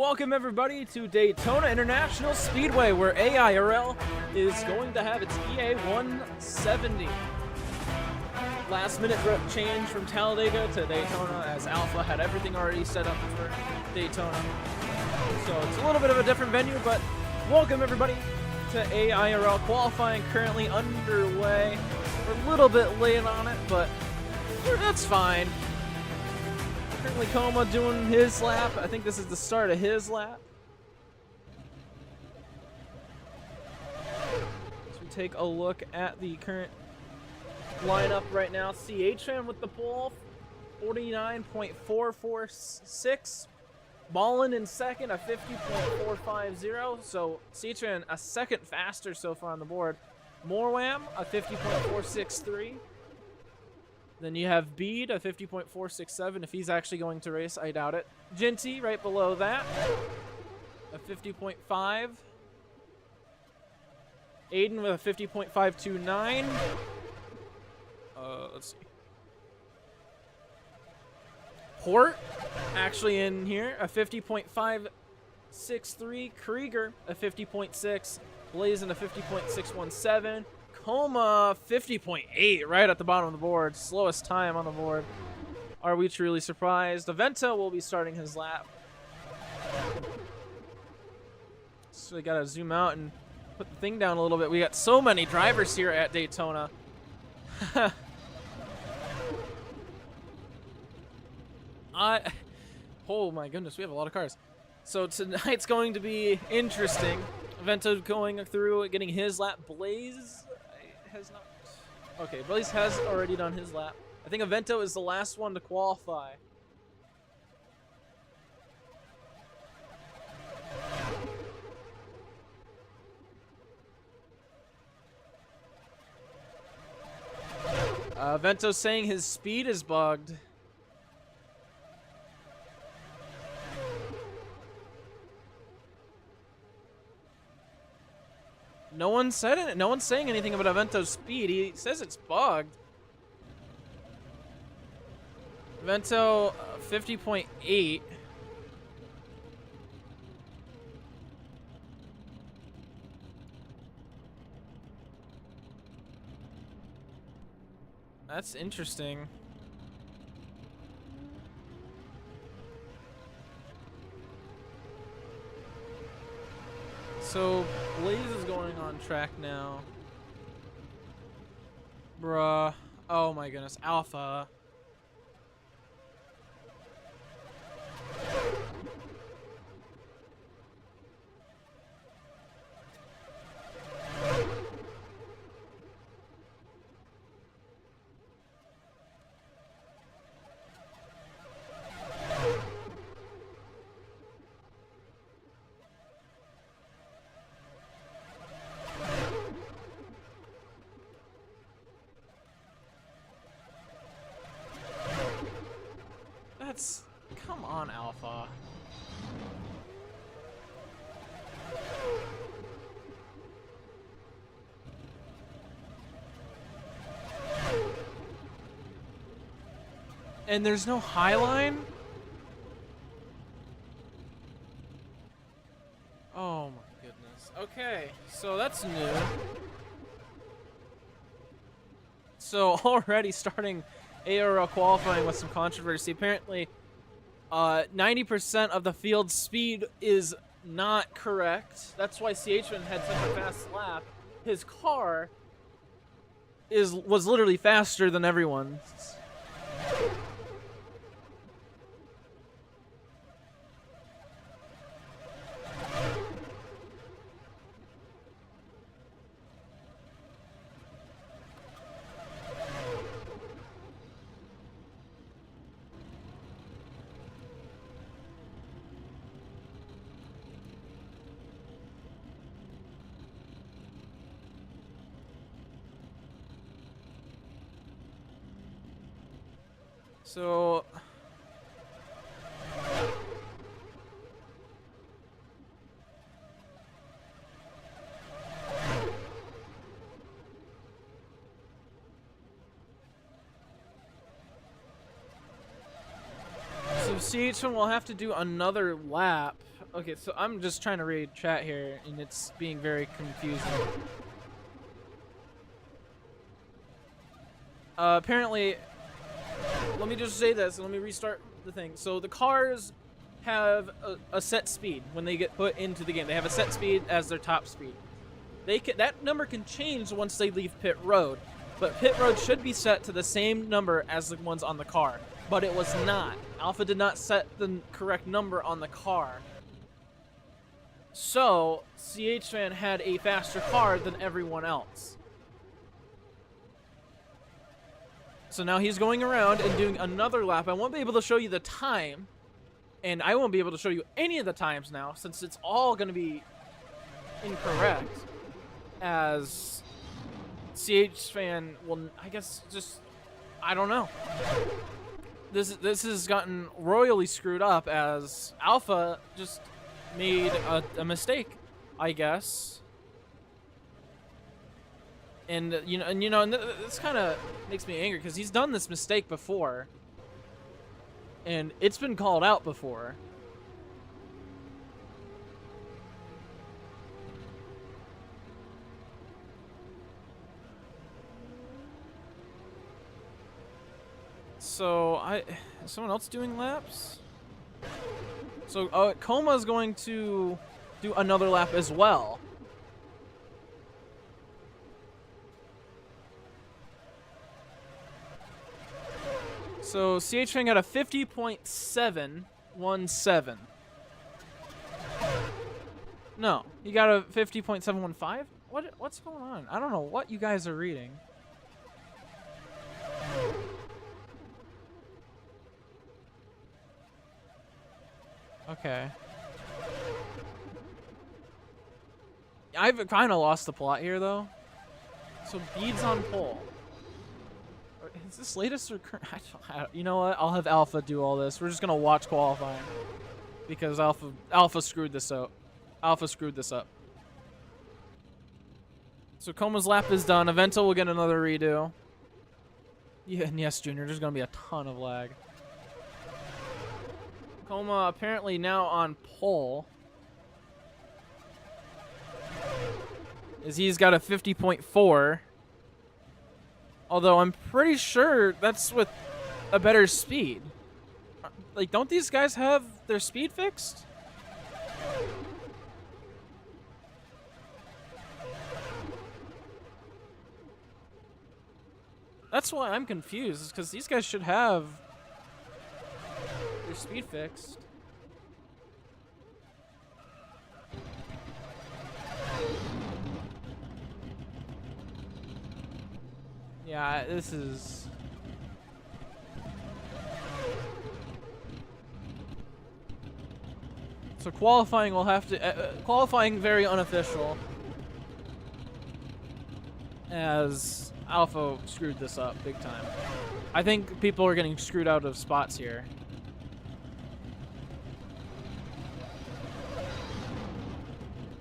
Welcome everybody to Daytona International Speedway, where AIRL is going to have its EA 170. Last minute change from Talladega to Daytona, as Alpha had everything already set up for Daytona. So it's a little bit of a different venue, but welcome everybody to AIRL. Qualifying currently underway. We're a little bit late on it, but that's fine. Currently Coma doing his lap. I think this is the start of his lap. So we take a look at the current lineup right now. CHM with the pole, 49.446. Ballin in second, a 50.450. So CHM a second faster so far on the board. Morwam, a 50.463. Then you have Bede, a 50.467. If he's actually going to race, I doubt it. Ginty right below that, a 50.5. Aiden with a 50.529. Let's see. Hort actually in here, a 50.563. Krieger, a 50.6. Blazin, a 50.617. Coma 50.8 right at the bottom of the board. Slowest time on the board. Are we truly surprised? Avento will be starting his lap. So we gotta zoom out and put the thing down a little bit. We got so many drivers here at Daytona. Oh my goodness, we have a lot of cars. So tonight's going to be interesting. Avento going through, getting his lap. Blaze has not. Okay, Blaze has already done his lap. I think Avento is the last one to qualify. Avento's saying his speed is bugged. No one said it. No one's saying anything about Avento's speed. He says it's bugged. Avento 50.8. That's interesting. So, Blaze is going on track now. Bruh. Oh my goodness. Alpha. Come on, Alpha. And there's no high line? Oh my goodness. Okay, so that's new. So already starting ARL qualifying with some controversy. Apparently, 90% of the field speed is not correct. That's why CHM had such a fast lap. His car was literally faster than everyone's. So CHM will have to do another lap. Okay, so I'm just trying to read chat here, and it's being very confusing. Apparently, let me just say this, and let me restart the thing. So the cars have a set speed when they get put into the game. They have a set speed as their top speed. That number can change once they leave pit road, but pit road should be set to the same number as the ones on the car, but it was not. Alpha did not set the correct number on the car. So, CHFan had a faster car than everyone else. So now he's going around and doing another lap. I won't be able to show you the time, and I won't be able to show you any of the times now, since it's all going to be incorrect, as CHFan will, I guess, just, I don't know. This has gotten royally screwed up, as Alpha just made a mistake, I guess. And this kind of makes me angry, because he's done this mistake before, and it's been called out before. So is someone else doing laps? So Coma's going to do another lap as well. So CHFan got a 50.717. No, he got a 50.715? What's going on? I don't know what you guys are reading. Okay. I've kind of lost the plot here, though. So Bede's on pole. Is this latest or current? You know what? I'll have Alpha do all this. We're just gonna watch qualifying, because Alpha screwed this up. Alpha screwed this up. So Coma's lap is done. Aventa will get another redo. Yeah, and yes, Junior, there's gonna be a ton of lag. Coma apparently now on pole, as he's got a 50.4. Although I'm pretty sure that's with a better speed. Like, don't these guys have their speed fixed? That's why I'm confused, because these guys should have their speed fixed. Yeah, this is... So qualifying will have to... qualifying very unofficial, as Alpha screwed this up big time. I think people are getting screwed out of spots here.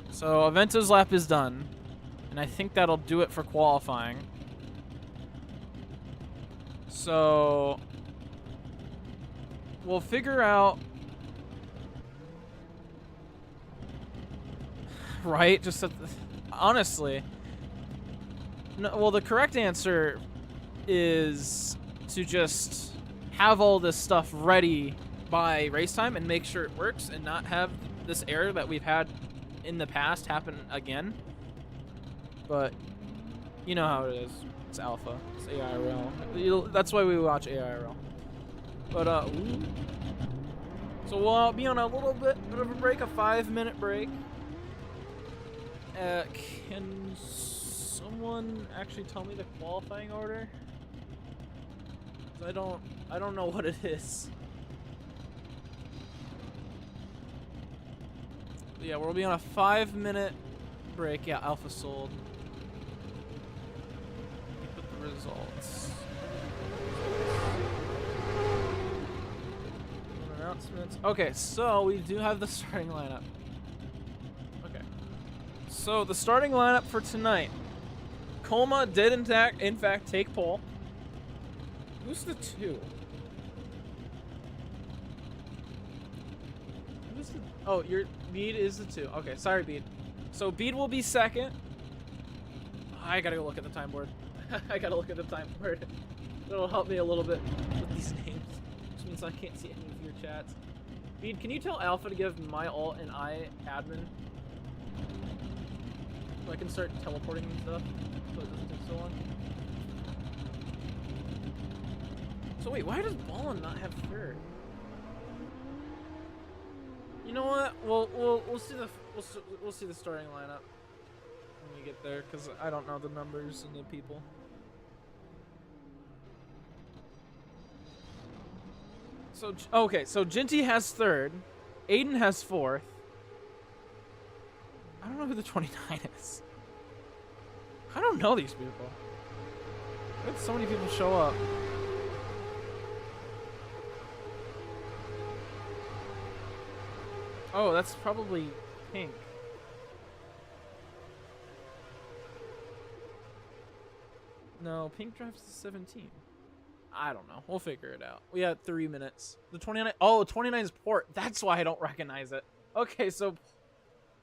So Aventa's lap is done, and I think that'll do it for qualifying. So we'll figure out, right? Just honestly, no, well, the correct answer is to just have all this stuff ready by race time and make sure it works, and not have this error that we've had in the past happen again. But you know how it is. It's Alpha. It's AIRL. That's why we watch AIRL. But so we'll be on a little bit of a break, a 5-minute break. Can someone actually tell me the qualifying order? 'Cause I don't know what it is. Yeah, we'll be on a 5-minute break. Yeah, Alpha sold. Results. Announcements. Okay, so we do have the starting lineup. Okay. So the starting lineup for tonight. Coma did in fact take pole. Who's the 2? Oh, your Bede is the 2. Okay, sorry, Bede. So Bede will be second. I gotta go look at the time board. I gotta look at the time board. It'll help me a little bit with these names, which means I can't see any of your chats. Bede, can you tell Alpha to give my ult and I admin? So I can start teleporting and stuff, so it doesn't take so long. So wait, why does Ballin not have third? You know what? We'll see the starting lineup when we get there, because I don't know the numbers and the people. So okay, so Jinty has third, Aiden has fourth. I don't know who the 29 is. I don't know these people. Why did so many people show up? Oh, that's probably Pink. No, Pink drives to 17. I don't know. We'll figure it out. We had 3 minutes. The 29. Oh, 29 is Port. That's why I don't recognize it. Okay, so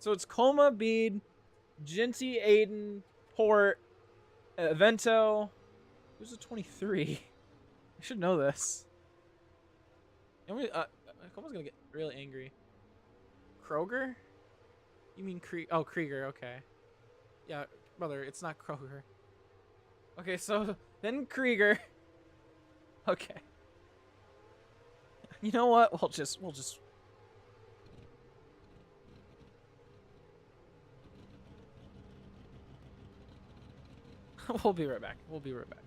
it's Coma, Bede, Jinty, Aiden, Port, Vento. Who's the 23? I should know this. Coma's gonna get really angry. Kroger? You mean Krieger, okay. Yeah, brother, it's not Kroger. Okay, so then Krieger. Okay. You know what? We'll just we'll be right back. We'll be right back.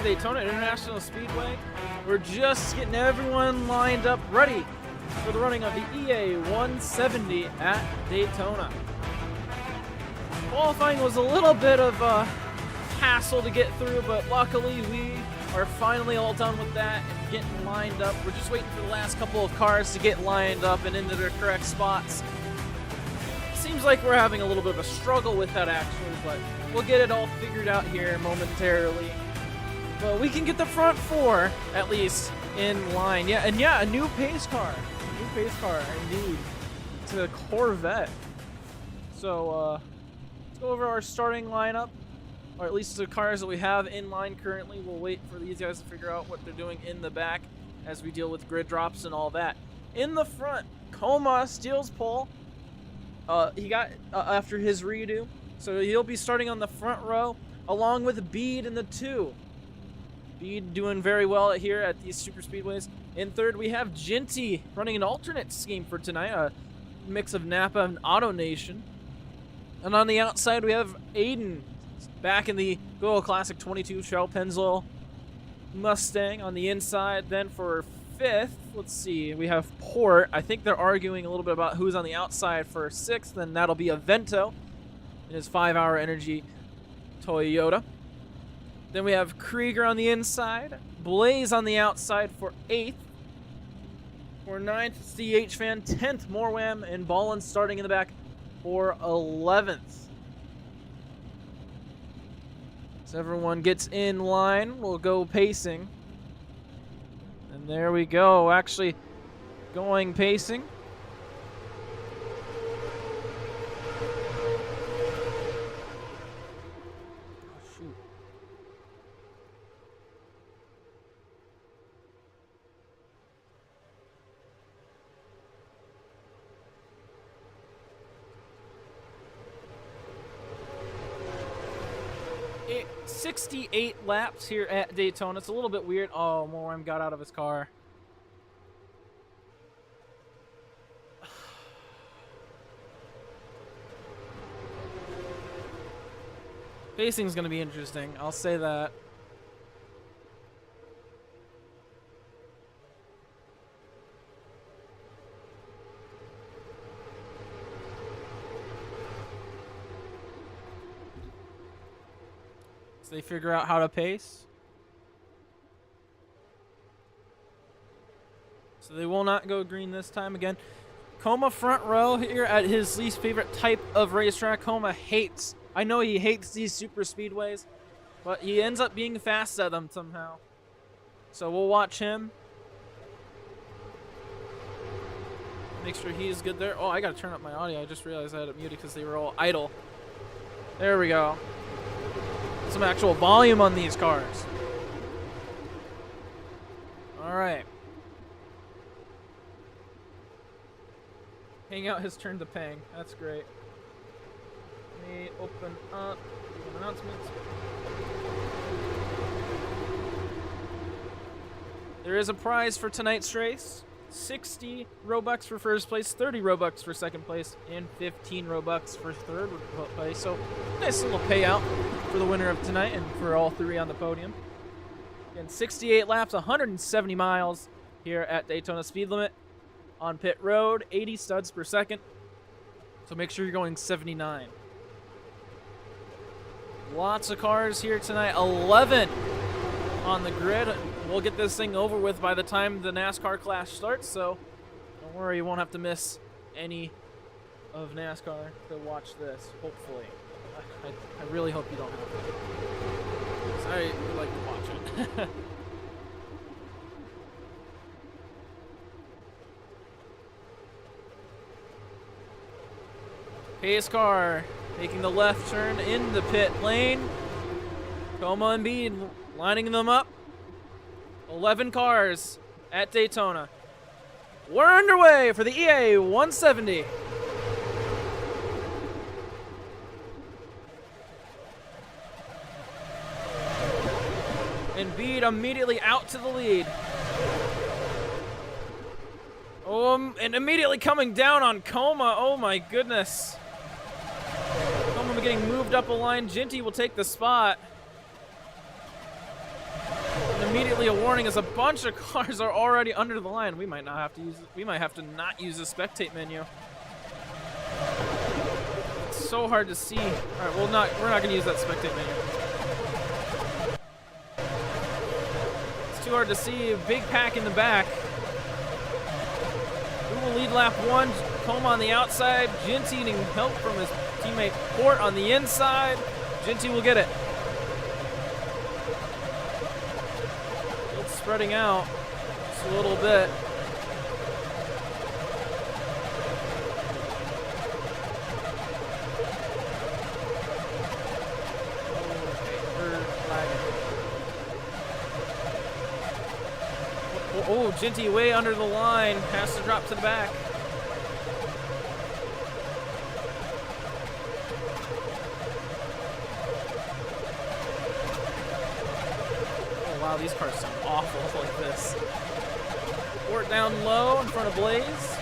Daytona International Speedway. We're just getting everyone lined up, ready for the running of the EA 170 at Daytona. Qualifying was a little bit of a hassle to get through, but luckily we are finally all done with that and getting lined up. We're just waiting for the last couple of cars to get lined up and into their correct spots. Seems like we're having a little bit of a struggle with that actually, but we'll get it all figured out here momentarily. But we can get the front four, at least, in line. Yeah, and yeah, a new pace car. A new pace car, indeed. It's a Corvette. So, let's go over our starting lineup, or at least the cars that we have in line currently. We'll wait for these guys to figure out what they're doing in the back as we deal with grid drops and all that. In the front, Coma steals pole. He got after his redo, so he'll be starting on the front row along with Bede in the 2. Bede doing very well here at these super speedways. In third, we have Ginty running an alternate scheme for tonight, a mix of Napa and Auto Nation. And on the outside, we have Aiden back in the good old classic 22 Shell Pennzoil Mustang on the inside. Then for fifth, let's see, we have Port. I think they're arguing a little bit about who's on the outside for sixth, and that'll be Avento in his 5-hour energy Toyota. Then we have Krieger on the inside, Blaze on the outside for 8th. For 9th, CH Fan, 10th, Morwam, and Ballin starting in the back for 11th. As everyone gets in line, we'll go pacing. And there we go, actually going pacing. Oh, 68 laps here at Daytona. It's a little bit weird. Oh, Moram got out of his car. Pacing's going to be interesting. I'll say that. So they figure out how to pace. So they will not go green this time again. Coma front row here at his least favorite type of racetrack. Coma hates. I know he hates these super speedways, but he ends up being fast at them somehow. So we'll watch him. Make sure he's good there. Oh, I gotta turn up my audio. I just realized I had it muted because they were all idle. There we go. Some actual volume on these cars. All right. Hang out his turn to pang. That's great. Let me open up the announcements. There is a prize for tonight's race. 60 Robux for first place, 30 Robux for second place, and 15 Robux for third place. So nice little payout for the winner of tonight and for all three on the podium. Again, 68 laps, 170 miles here at Daytona. Speed limit on pit road, 80 studs per second. So make sure you're going 79. Lots of cars here tonight. 11 on the grid. We'll get this thing over with by the time the NASCAR clash starts, so don't worry, you won't have to miss any of NASCAR to watch this, hopefully. I really hope you don't have to. 'Cause I would like to watch it. Pace car making the left turn in the pit lane. Coma and Bede lining them up. 11 cars at Daytona. We're underway for the EA 170. And Bede immediately out to the lead. And immediately coming down on Coma. Oh my goodness. Coma getting moved up a line. Ginty will take the spot. immediately a warning as a bunch of cars are already under the line. We might have to not use the spectate menu. It's so hard to see. All right, we're not going to use that spectate menu. It's too hard to see. Big pack in the back. Who will lead lap 1? Coma on the outside. Ginty needing help from his teammate Port on the inside. Ginty will get it. It's spreading out just a little bit. Oh, Ginty way under the line. Has to drop to the back. Oh, wow, these cars sound awful like this. Port down low in front of Blaze.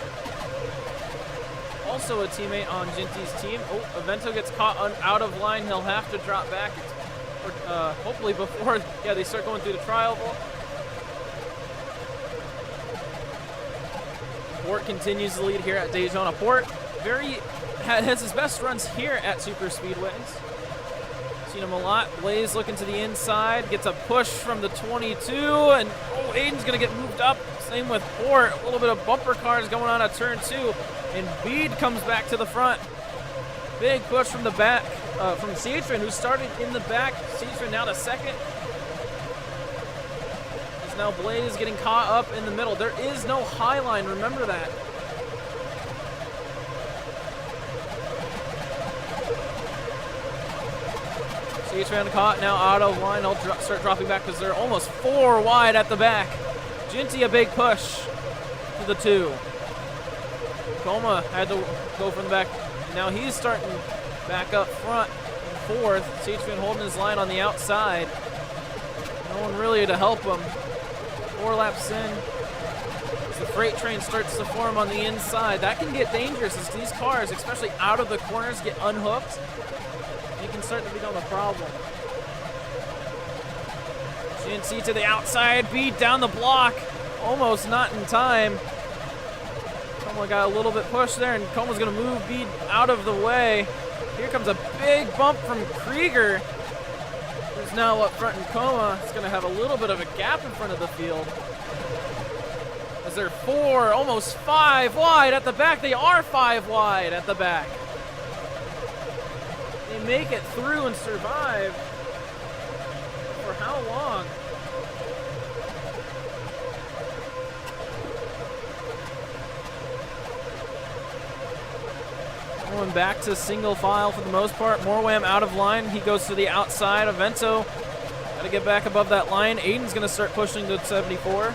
Also a teammate on Ginty's team. Oh, Avento gets caught out of line. He'll have to drop back. Hopefully before they start going through the trial. Port continues to lead here at Daytona. Port has his best runs here at super speedways. Seen him a lot. Blaze looking to the inside, gets a push from the 22, and oh, Aiden's gonna get moved up. Same with Port. A little bit of bumper cars going on at turn 2, and Bede comes back to the front. Big push from the back from Ciatron, who started in the back. Ciatron now to second. Now Blaze getting caught up in the middle. There is no high line, remember that. Ciatron caught now out of line. He'll start dropping back because they're almost 4 wide at the back. Ginty a big push to the 2. Coma had to go from the back. Now he's starting back up front in 4th. Ciatron holding his line on the outside. No one really to help him. 4 laps in, as the freight train starts to form on the inside. That can get dangerous as these cars, especially out of the corners, get unhooked. It can start to become a problem. GNC to the outside, Bede down the block, almost not in time. Coma got a little bit pushed there, and Coma's gonna move Bede out of the way. Here comes a big bump from Krieger, who's now up front in Coma. It's going to have a little bit of a gap in front of the field. As they're 4, almost 5 wide at the back. They are 5 wide at the back. They make it through and survive. For how long? Going back to single file for the most part. Morwam out of line. He goes to the outside. Avento got to get back above that line. Aiden's going to start pushing to 74.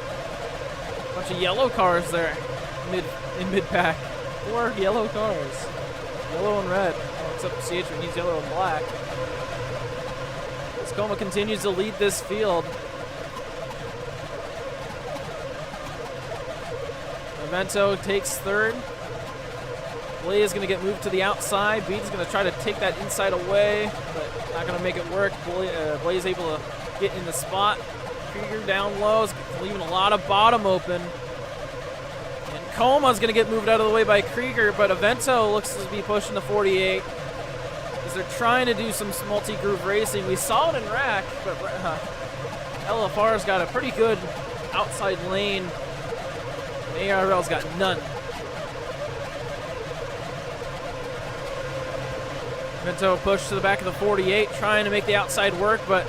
Bunch of yellow cars there in mid-pack. 4 yellow cars. Yellow and red. Oh, except for Ciatron, he's yellow and black. Coma continues to lead this field. Avento takes 3rd. Blaze is going to get moved to the outside. Bede's going to try to take that inside away, but not going to make it work. Blaze able to get in the spot. Krieger down low, is leaving a lot of bottom open. And Coma's going to get moved out of the way by Krieger, but Avento looks to be pushing the 48. As they're trying to do some multi-groove racing. We saw it in Rack, but LFR's got a pretty good outside lane. And AIRL's got none. Avento push to the back of the 48, trying to make the outside work, but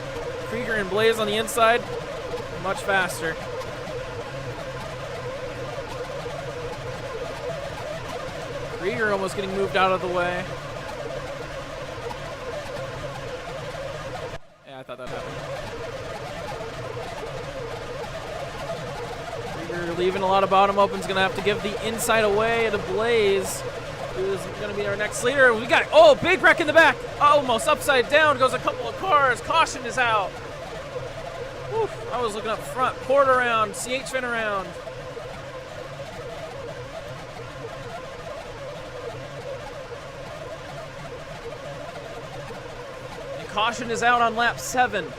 Krieger and Blaze on the inside, much faster. Krieger almost getting moved out of the way. Yeah, I thought that happened. Krieger leaving a lot of bottom open, is going to have to give the inside away to Blaze, who's going to be our next leader. We got, oh, big wreck in the back. Almost upside down goes a couple of cars. Caution is out. Whew, I was looking up front. Port around, CHVin around. And caution is out on lap 7.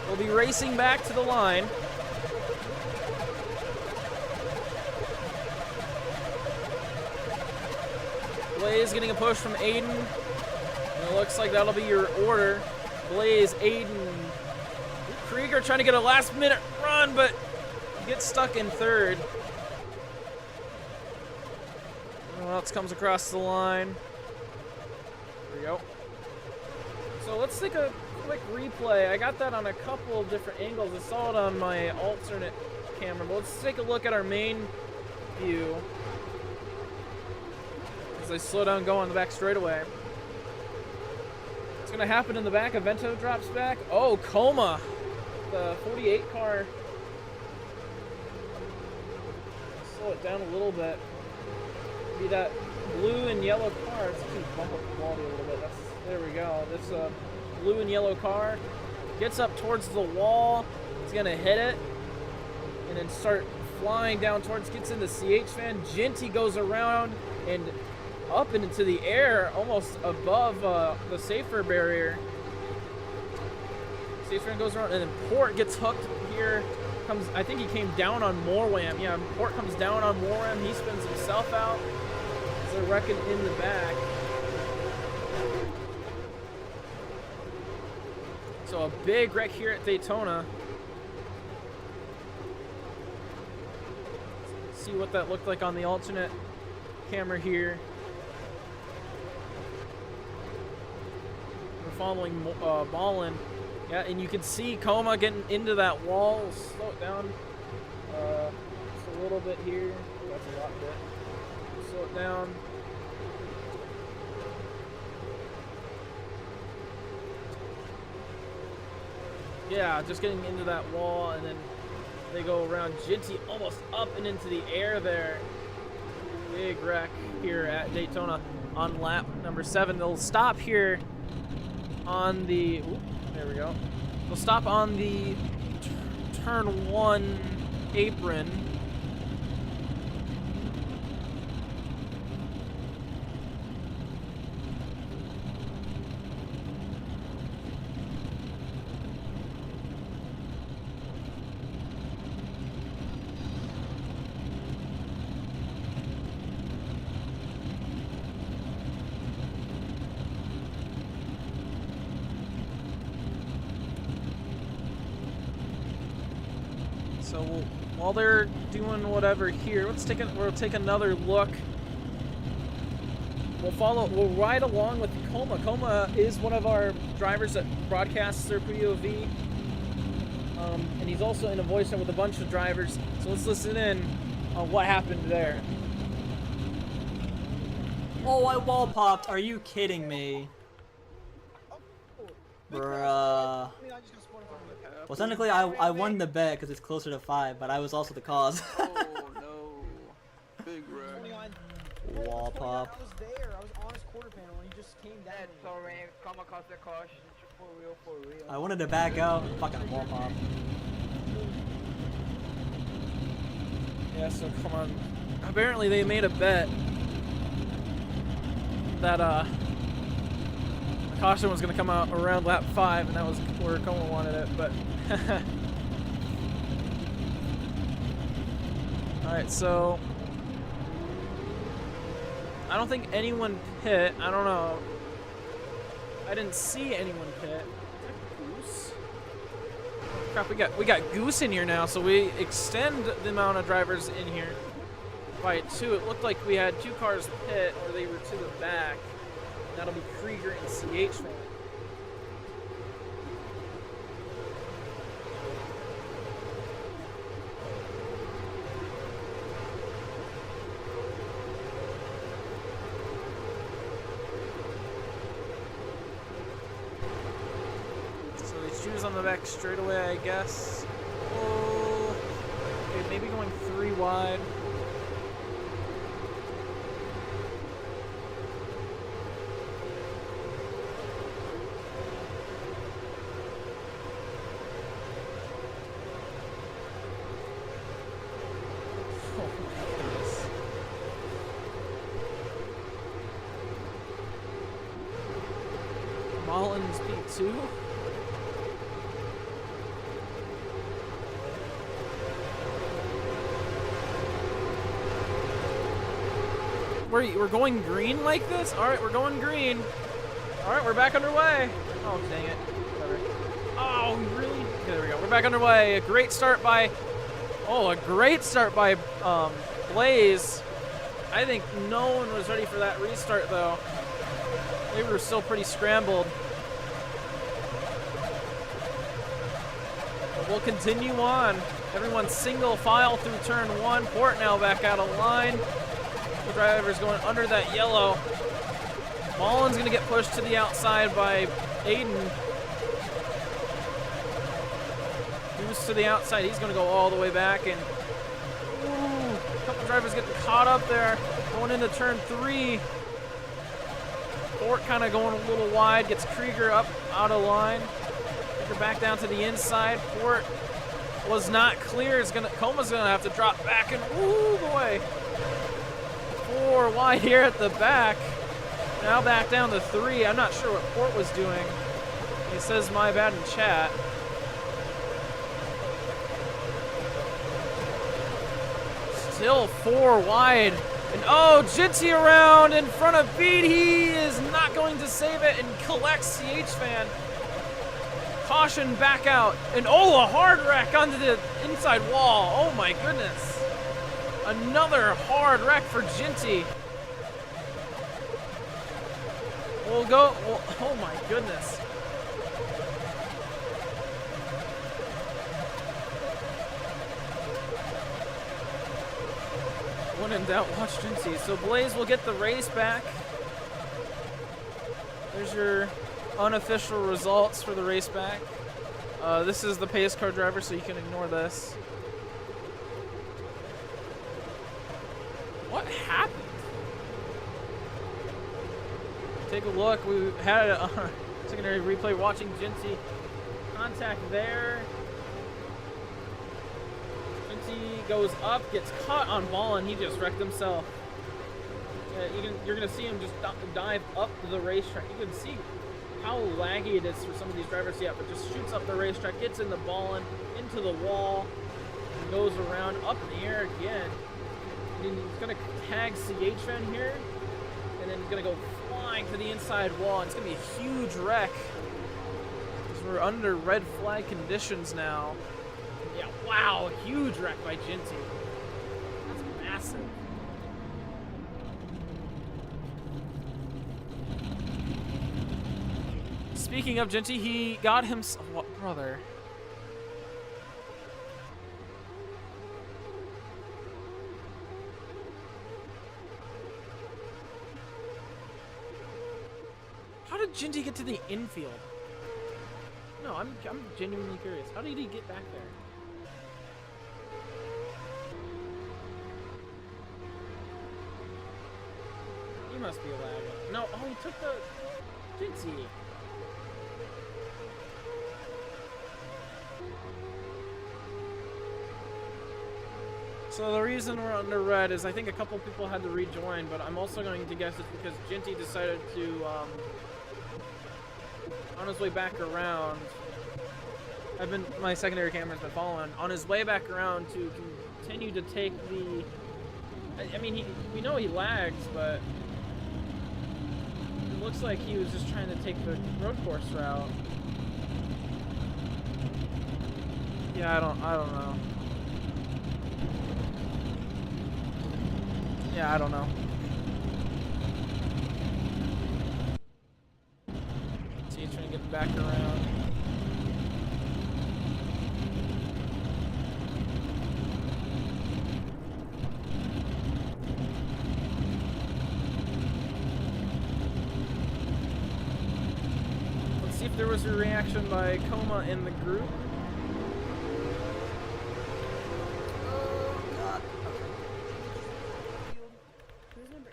Will He'll be racing back to the line. Blaze getting a push from Aiden. And it looks like that'll be your order. Blaze, Aiden, Krieger trying to get a last-minute run, but gets stuck in third. Who else comes across the line? There we go. So let's take a quick replay. I got that on a couple of different angles. I saw it on my alternate camera, but let's take a look at our main view. As they slow down, go on the back straightaway. What's going to happen in the back? Avento drops back. Oh, Coma. The 48 car. Slow it down a little bit. Be that blue and yellow car. Let's actually bump up the quality a little bit. There we go. This blue and yellow car gets up towards the wall. It's going to hit it. And then start flying down towards, gets in the CH fan. Ginty goes around and up and into the air, almost above the safer barrier. Safe fan goes around, and then Port gets hooked here. I think he came down on Morwam. Yeah, Port comes down on Morwam. He spins himself out. They're wrecking in the back. So a big wreck here at Daytona. Let's see what that looked like on the alternate camera here. We're following Ballin. Yeah, and you can see Coma getting into that wall. We'll slow it down just a little bit here. Oh, that's a lot bit. We'll slow it down. Yeah, just getting into that wall, and then they go around. Ginty almost up and into the air there. Big wreck here at Daytona on lap number 7. They'll stop here on the... Ooh, there we go. They'll stop on the turn 1 apron. So while they're doing whatever here, we'll take another look. We'll ride along with Coma. Coma is one of our drivers that broadcasts their POV. And he's also in a voiceover with a bunch of drivers. So let's listen in on what happened there. Oh, I wall popped. Are you kidding me? Bruh. Well, technically, I won the bet because it's closer to 5, but I was also the cause. Oh no! Big wreck. Wall pop. I was there. I was on his quarter panel, and he just came down. Sorry, come across the caution. For real. I wanted to back out. Fucking wall pop. Yeah, so come on. Apparently they made a bet that caution was going to come out around lap 5, and that was where Coma wanted it, but alright, so I don't think anyone pit. I don't know. I didn't see anyone pit. Is that Goose? Crap, we got Goose in here now, so we extend the amount of drivers in here by 2. It looked like we had 2 cars pit, or they were to the back. That'll be Krieger and CH fan. So they choose on the back straightaway, I guess. Oh, okay, maybe going 3 wide. Mullins P2. we're going green like this? All right, we're going green. All right, we're back underway. Oh, dang it. Whatever. Oh, really? Okay, there we go. We're back underway. A great start by... Oh, a great start by Blaze. I think no one was ready for that restart, though. They were still pretty scrambled. But we'll continue on. Everyone's single file through turn 1. Port now back out of line. The driver's going under that yellow. Mullen's going to get pushed to the outside by Aiden. Goose to the outside. He's going to go all the way back. And ooh, a couple drivers getting caught up there. Going into turn 3. Fort kind of going a little wide. Gets Krieger up out of line. Krieger back down to the inside. Fort was not clear. Coma's going to have to drop back. And ooh, boy. 4 wide here at the back. Now back down to 3. I'm not sure what Port was doing. He says my bad in chat. Still 4 wide. And oh, Jitsi around in front of Beat. He is not going to save it and collects CH Fan. Caution back out. And oh, a hard wreck onto the inside wall. Oh my goodness. Another hard wreck for Jinty. We'll go. Well, oh my goodness. When in doubt, watch Jinty. So Blaze will get the race back. There's your unofficial results for the race back. This is the pace car driver, so you can ignore this. What happened? Take a look. We had a secondary replay watching Jinty. Contact there. Jinty goes up, gets caught on ball, and he just wrecked himself. You're going to see him just dive up the racetrack. You can see how laggy it is for some of these drivers yet, but just shoots up the racetrack, gets in the ball and into the wall, and goes around up in the air again. And then he's going to tag CH Fan here, and then he's going to go flying to the inside wall. And it's going to be a huge wreck because we're under red flag conditions now. Yeah, wow, huge wreck by Jinty. That's massive. Speaking of Jinty, he got himself... What, brother? How did Jinty get to the infield? No, I'm genuinely curious. How did he get back there? He must be a lag. No, oh, he took the Jinty. So the reason we're under red is I think a couple people had to rejoin, but I'm also going to guess it's because Jinty decided to, on his way back around, my secondary camera's been following, on his way back around to continue to take the, I mean, we know he lags, but it looks like he was just trying to take the road course route. Yeah, I don't know. Yeah, I don't know. See, he's trying to get back around. Let's see if there was a reaction by Coma in the group.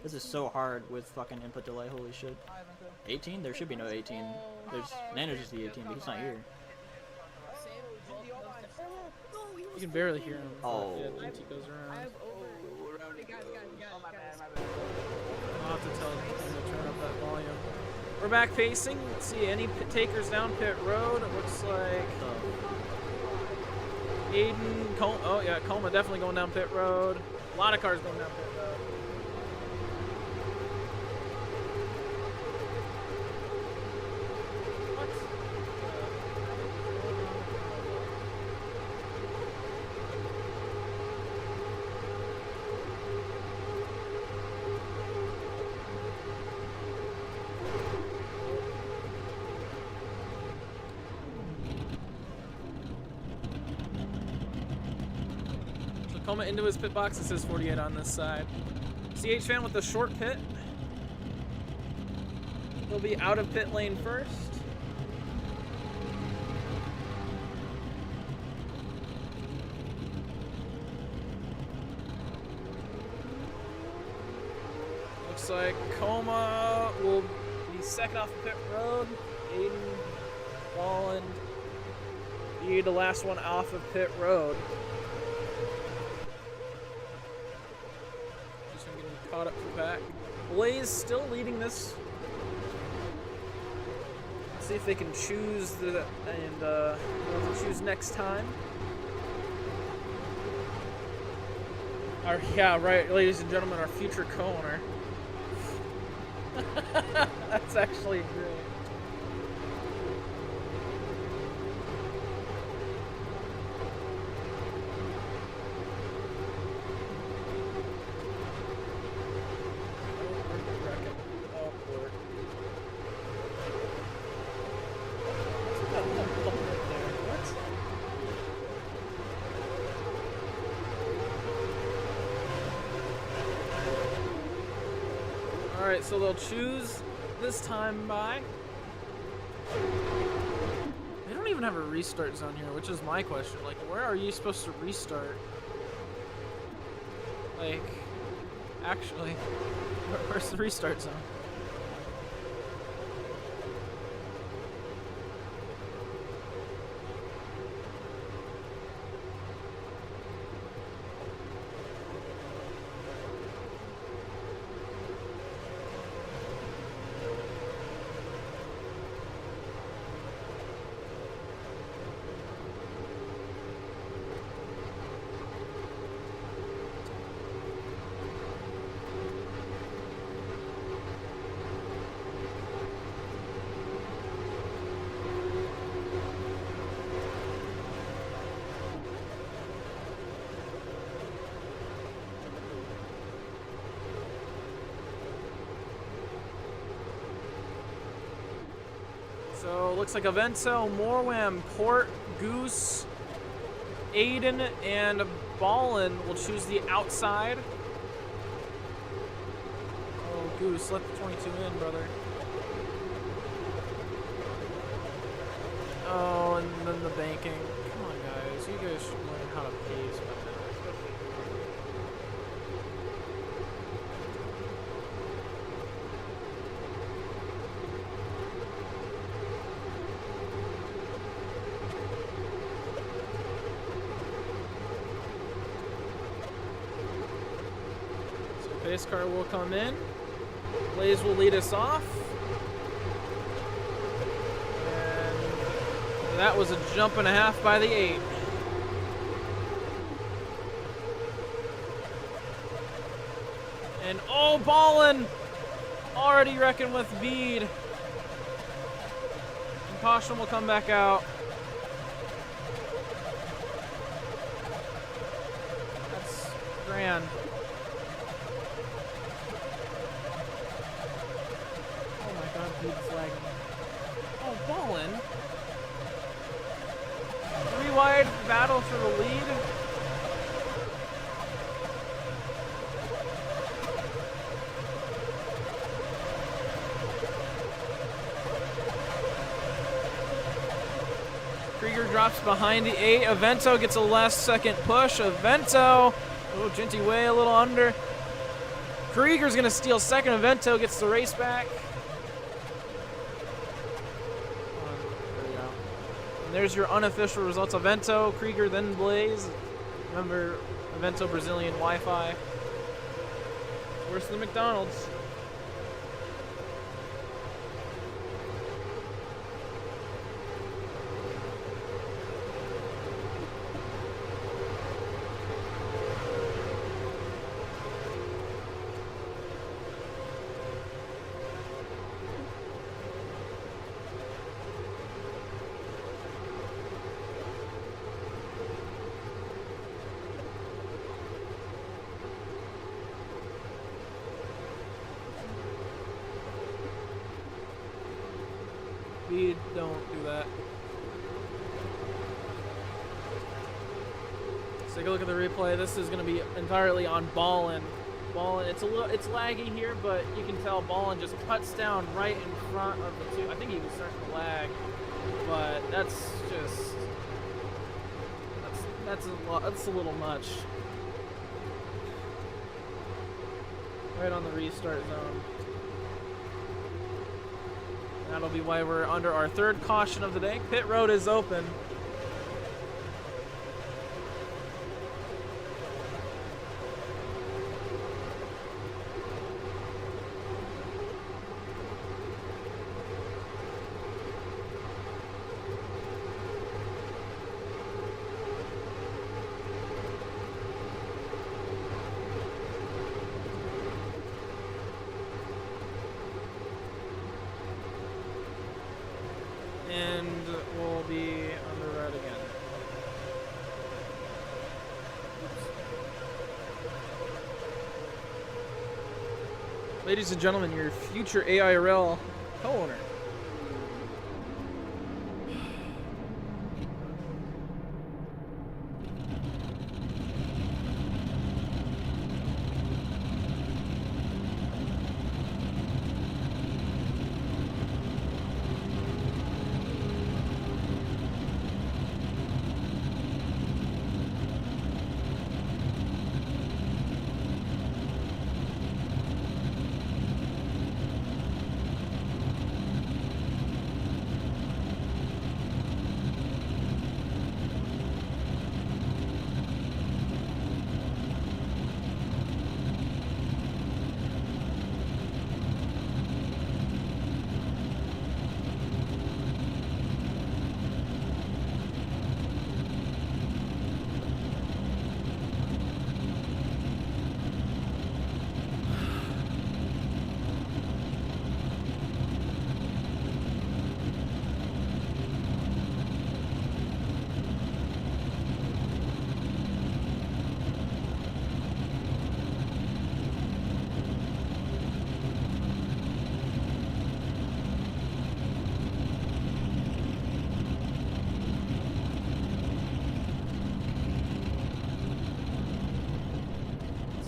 This is so hard with fucking input delay, holy shit. 18? There should be no 18. There's Nano's just the 18, but he's not here. You can barely hear him. Oh. Yeah, Jinty goes around. I'll have to tell him to turn up that volume. We're back pacing. Let's see, any takers down pit road? It looks like Aiden, Coma, oh yeah, Coma definitely going down pit road. A lot of cars going down pit road. Coma into his pit box. It says 48 on this side. CH fan with the short pit. He'll be out of pit lane first. Looks like Coma will be second off the pit road. Aiden, Ballin, be the last one off of pit road. Just getting caught up to the back. Blaze still leading this. Let's see if they can choose choose next time. Yeah, right, ladies and gentlemen, our future co-owner. That's actually great. Alright, so they'll choose this time by. They don't even have a restart zone here, which is my question. Like, where are you supposed to restart? Like, actually, where's the restart zone? So looks like Avento, Morwam, Port, Goose, Aiden, and Ballin will choose the outside. Oh, Goose, let the 22 in, brother. Oh, and then the banking. Come on, guys. You guys should learn how to pace by now. Pace car will come in. Blaze will lead us off. And that was a jump and a half by the 8. And oh, Ballin already wrecking with Bede. And Caution will come back out. That's grand. Flagging. Oh, Ballin. 3 wide battle for the lead. Krieger drops behind the 8. Avento gets a last second push. Avento. Oh, Genty way a little under. Krieger's gonna steal second. Avento gets the race back. There's your unofficial results. Avento, Krieger, then Blaze. Remember, Avento Brazilian Wi-Fi. Worse than McDonald's. Don't do that. 6 Take a look at the replay. This is going to be entirely on Ballin. Ballin, it's laggy here, but you can tell Ballin just cuts down right in front of the two. I think he was starting to lag, but that's a little much. Right on the restart zone. That'll be why we're under our third caution of the day. Pit road is open. And we'll be on the road again. Ladies and gentlemen, your future AIRL co-owner.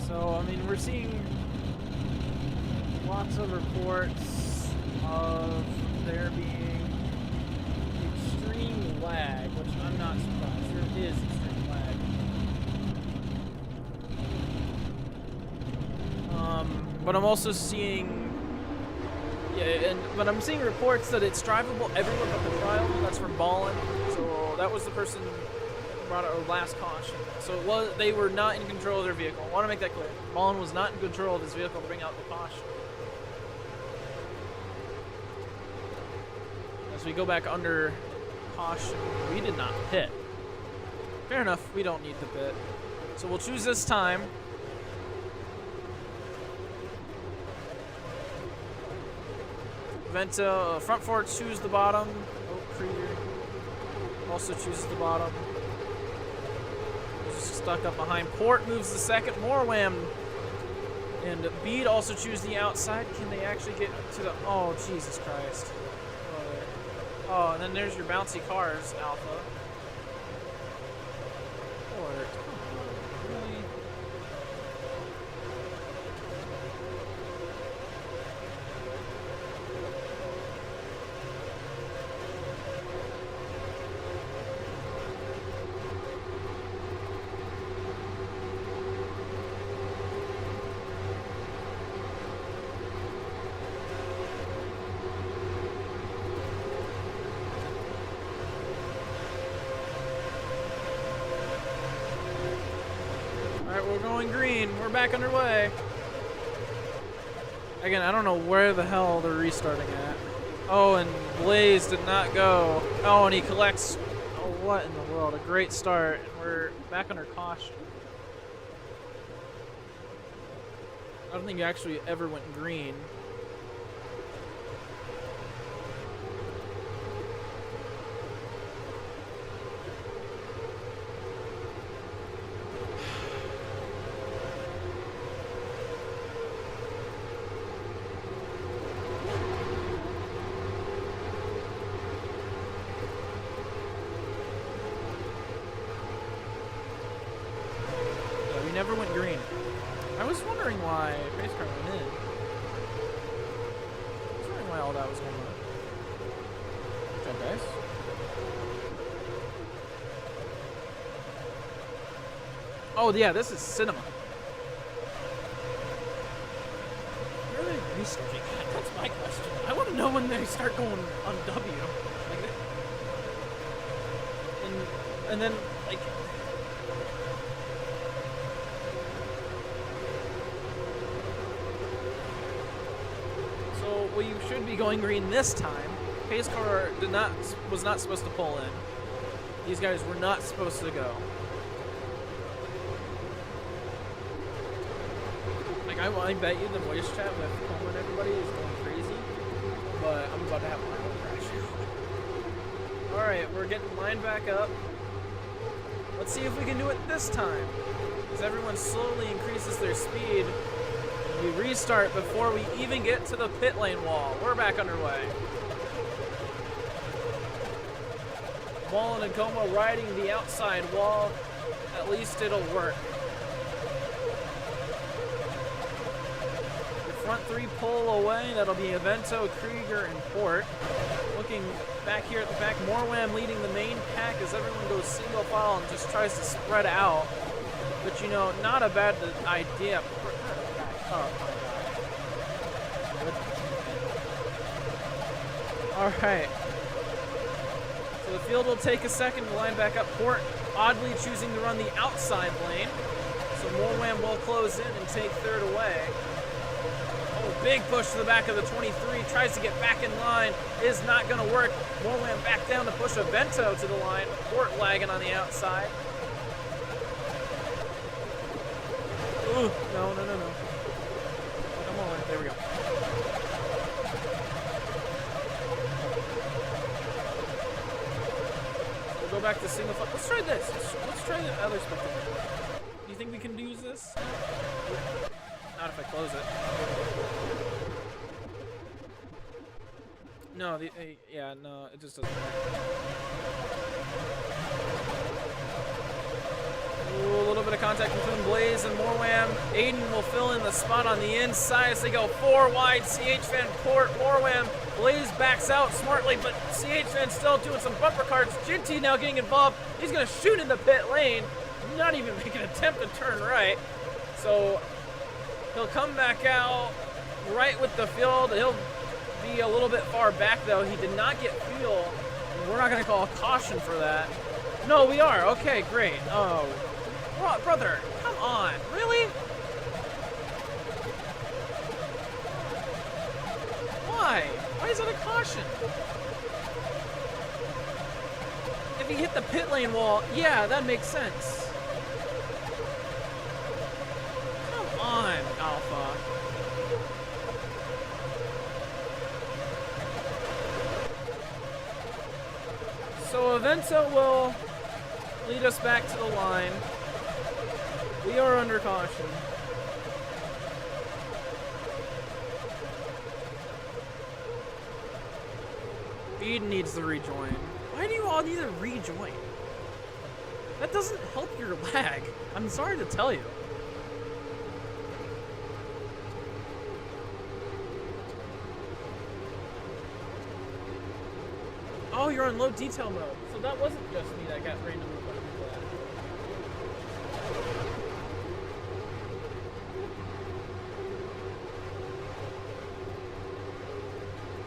So, I mean, we're seeing lots of reports of there being extreme lag, which I'm not surprised. There is extreme lag. But I'm also seeing, but I'm seeing reports that it's drivable everywhere but the trial. That's from Ballin. So that was the person who brought our last caution. So they were not in control of their vehicle. I want to make that clear. Ballin was not in control of his vehicle to bring out the caution. As we go back under caution, we did not pit. Fair enough, we don't need to pit. So we'll choose this time. Venta, front four choose the bottom. Oh, Creeder also chooses the bottom. Just stuck up behind. Port moves the second. Morwam and Bede also choose the outside. Can they actually get to the... Oh, Jesus Christ. Oh, and then there's your bouncy cars, Alpha. Port. Really? We're going green. We're back underway. Again, I don't know where the hell they're restarting at. Oh, and Blaze did not go. Oh, and he collects. Oh, what in the world? A great start. And we're back under caution. I don't think he actually ever went green. never went green. I was wondering why race car went in. I was wondering why all that was going on. Good job, guys. Oh yeah, this is cinema. Where are they restarting? That's my question. I want to know when they start going on W. Like, and then like. So well, you should be going green this time. Pace car was not supposed to pull in. These guys were not supposed to go. I bet you the voice chat with Coma and everybody is going crazy, but I'm about to have my own crash. Alright, we're getting lined back up. Let's see if we can do it this time. As everyone slowly increases their speed, we restart before we even get to the pit lane wall. We're back underway. Mullen and Coma riding the outside wall. At least it'll work. Front three pull away. That'll be Avento, Krieger, and Port. Looking back here at the back, Morwam leading the main pack as everyone goes single file and just tries to spread out. But you know, not a bad idea. Oh my god. All right. So the field will take a second to line back up. Port oddly choosing to run the outside lane. So Morwam will close in and take third away. Big push to the back of the 23, tries to get back in line, is not going to work. Morwam back down to push Avento to the line. Port lagging on the outside. Ooh, no. Come on, there we go. We'll go back to single file. Let's try this. Let's try the other spectator. Do you think we can use this? Not if I close it. No, yeah, no, it just doesn't work. Ooh, a little bit of contact between Blaze and Morwam. Aiden will fill in the spot on the inside as they go 4 wide. CH Fan, Port, Morwam. Blaze backs out smartly, but CH Fan still doing some bumper cards. Jinty now getting involved. He's going to shoot in the pit lane. Not even make an attempt to turn right. So he'll come back out right with the field. He'll be a little bit far back, though. He did not get fuel. We're not going to call a caution for that. No, we are. Okay, great. Oh, brother, come on. Really? Why? Why is it a caution? If he hit the pit lane wall, yeah, that makes sense. Come on, Alpha. So Avento will lead us back to the line. We are under caution. Eden needs to rejoin. Why do you all need to rejoin? That doesn't help your lag. I'm sorry to tell you. Oh, you're on low detail mode. So that wasn't just me that got randomly put into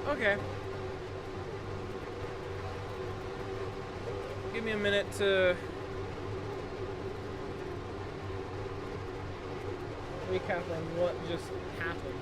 that. Okay. Give me a minute to recap on what just happened.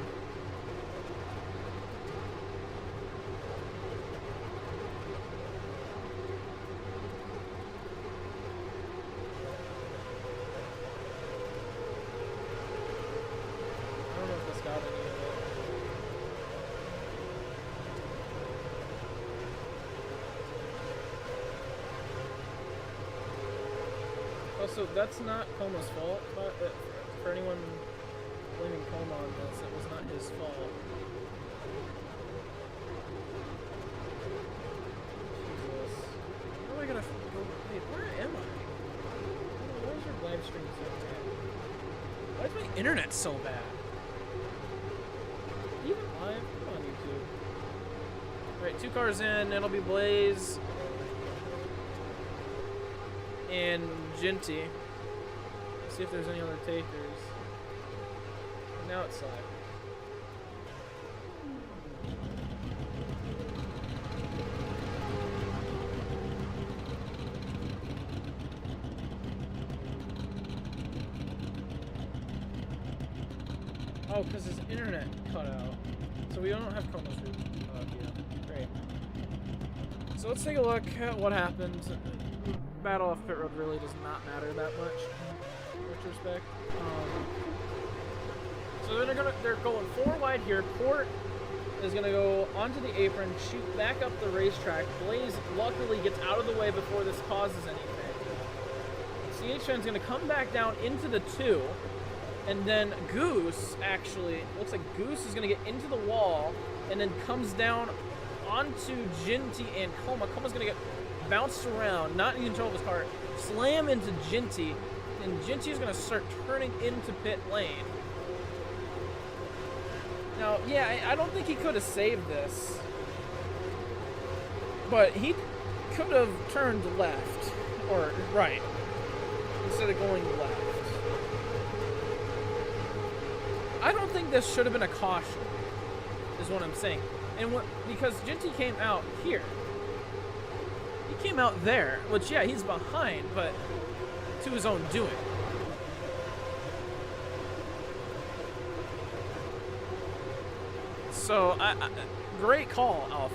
So that's not Coma's fault, but for anyone blaming Coma on this, it was not his fault. Jesus. How am I gonna go? Wait, where am I? Where's your live stream set at? Why is my internet so bad? Even live? Come on, YouTube. Alright, 2 cars in. It'll be Blaze and Ginty. Let's see if there's any other takers. And now it's live. Oh, because his internet cut out. So we don't have Chronos Root. Yeah, great. So let's take a look at what happened. Battle off pit road really does not matter that much in retrospect. So they're going 4 wide here. Port is gonna go onto the apron, shoot back up the racetrack. Blaze luckily gets out of the way before this causes anything. CHN's gonna come back down into the 2. And then Goose, actually, looks like Goose is going to get into the wall and then comes down onto Ginty and Coma. Coma's going to get bounced around, not in control of his car, slam into Ginty, and Ginty is going to start turning into pit lane. Now, yeah, I don't think he could have saved this, but he could have turned left, or right, instead of going left. I don't think this should have been a caution, is what I'm saying. And because Ginty came out here. He came out there, which, yeah, he's behind, but to his own doing. So, great call, Alpha.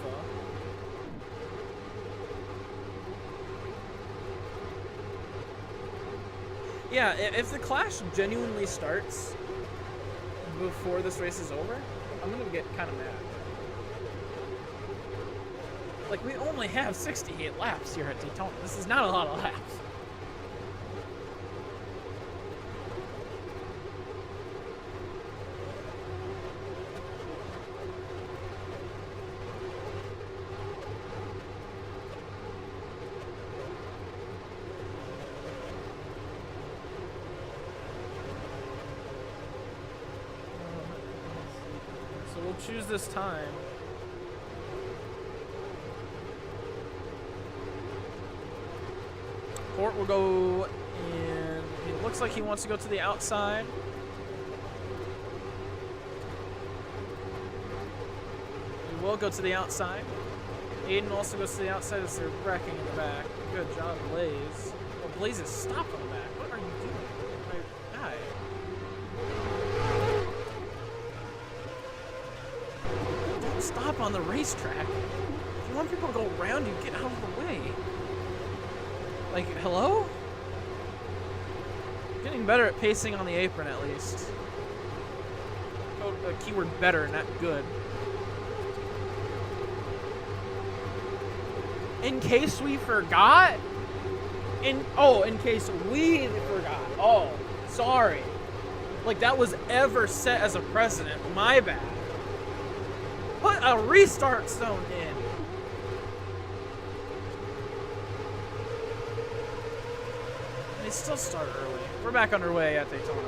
Yeah, if the clash genuinely starts before this race is over, I'm gonna get kind of mad. Like, we only have 68 laps here at Daytona. This is not a lot of laps. Choose this time. Port will go, and it looks like he wants to go to the outside. He will go to the outside. Aiden also goes to the outside as they're wrecking in the back. Good job, Blaze. Oh, Blaze is stopped on the back. What are you doing? My guy. Stop on the racetrack. If you want people to go around you, get out of the way. Like, hello? Getting better at pacing on the apron, at least. Oh, keyword better, not good. In case we forgot? In case we forgot. Oh, sorry. Like that was ever set as a precedent. My bad. Put a restart zone in. They still start early. We're back underway at Daytona.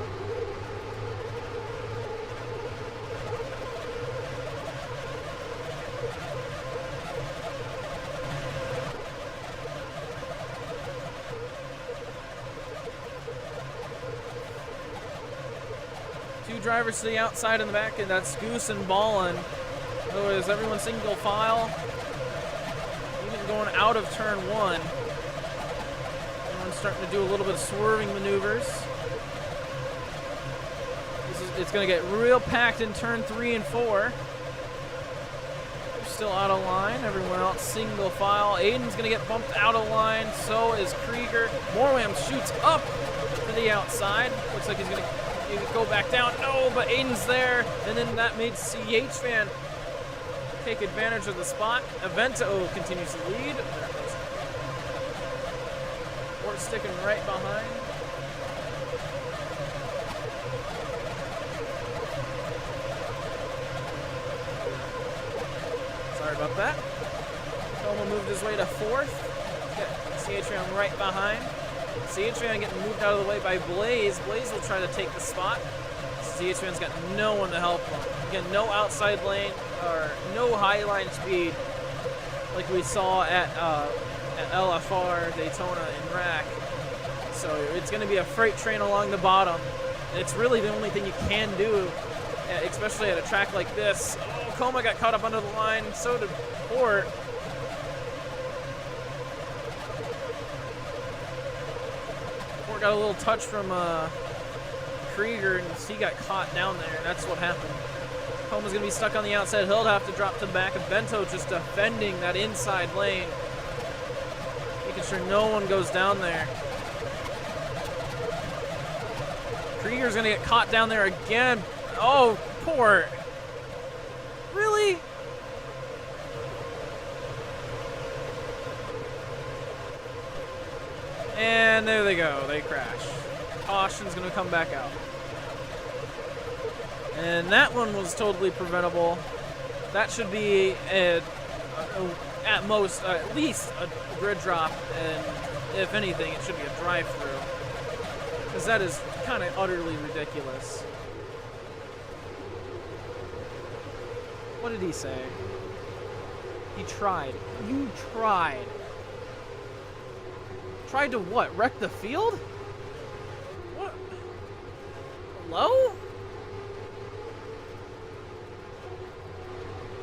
Two drivers to the outside and the back, and that's Goose and Ballin. So is everyone single file? Even going out of turn one. Everyone's starting to do a little bit of swerving maneuvers. It's going to get real packed in turn 3 and 4. They're still out of line. Everyone else single file. Aiden's going to get bumped out of line. So is Krieger. Morwam shoots up to the outside. Looks like he's going to go back down. No, but Aiden's there. And then that made CHFan take advantage of the spot. Avento continues to lead. Port sticking right behind. Sorry about that. Coma moved his way to 4th. Got CHFan right behind. CH-Man getting moved out of the way by Blaze. Blaze will try to take the spot. CH-Man's got no one to help him. Again, no outside lane or no high line speed like we saw at LFR, Daytona, and Rack. So it's going to be a freight train along the bottom. It's really the only thing you can do, especially at a track like this. Oh, Coma got caught up under the line. So did Port. Port got a little touch from Krieger, and he got caught down there. That's what happened. Coma's going to be stuck on the outside. He'll have to drop to the back of Bento, just defending that inside lane. Making sure no one goes down there. Krieger's going to get caught down there again. Oh, Port. Really? And there they go. They crash. Caution's going to come back out. And that one was totally preventable. That should be at least a grid drop, and if anything, it should be a drive-through. Because that is kind of utterly ridiculous. What did he say? He tried. You tried. Tried to what? Wreck the field? What? Hello?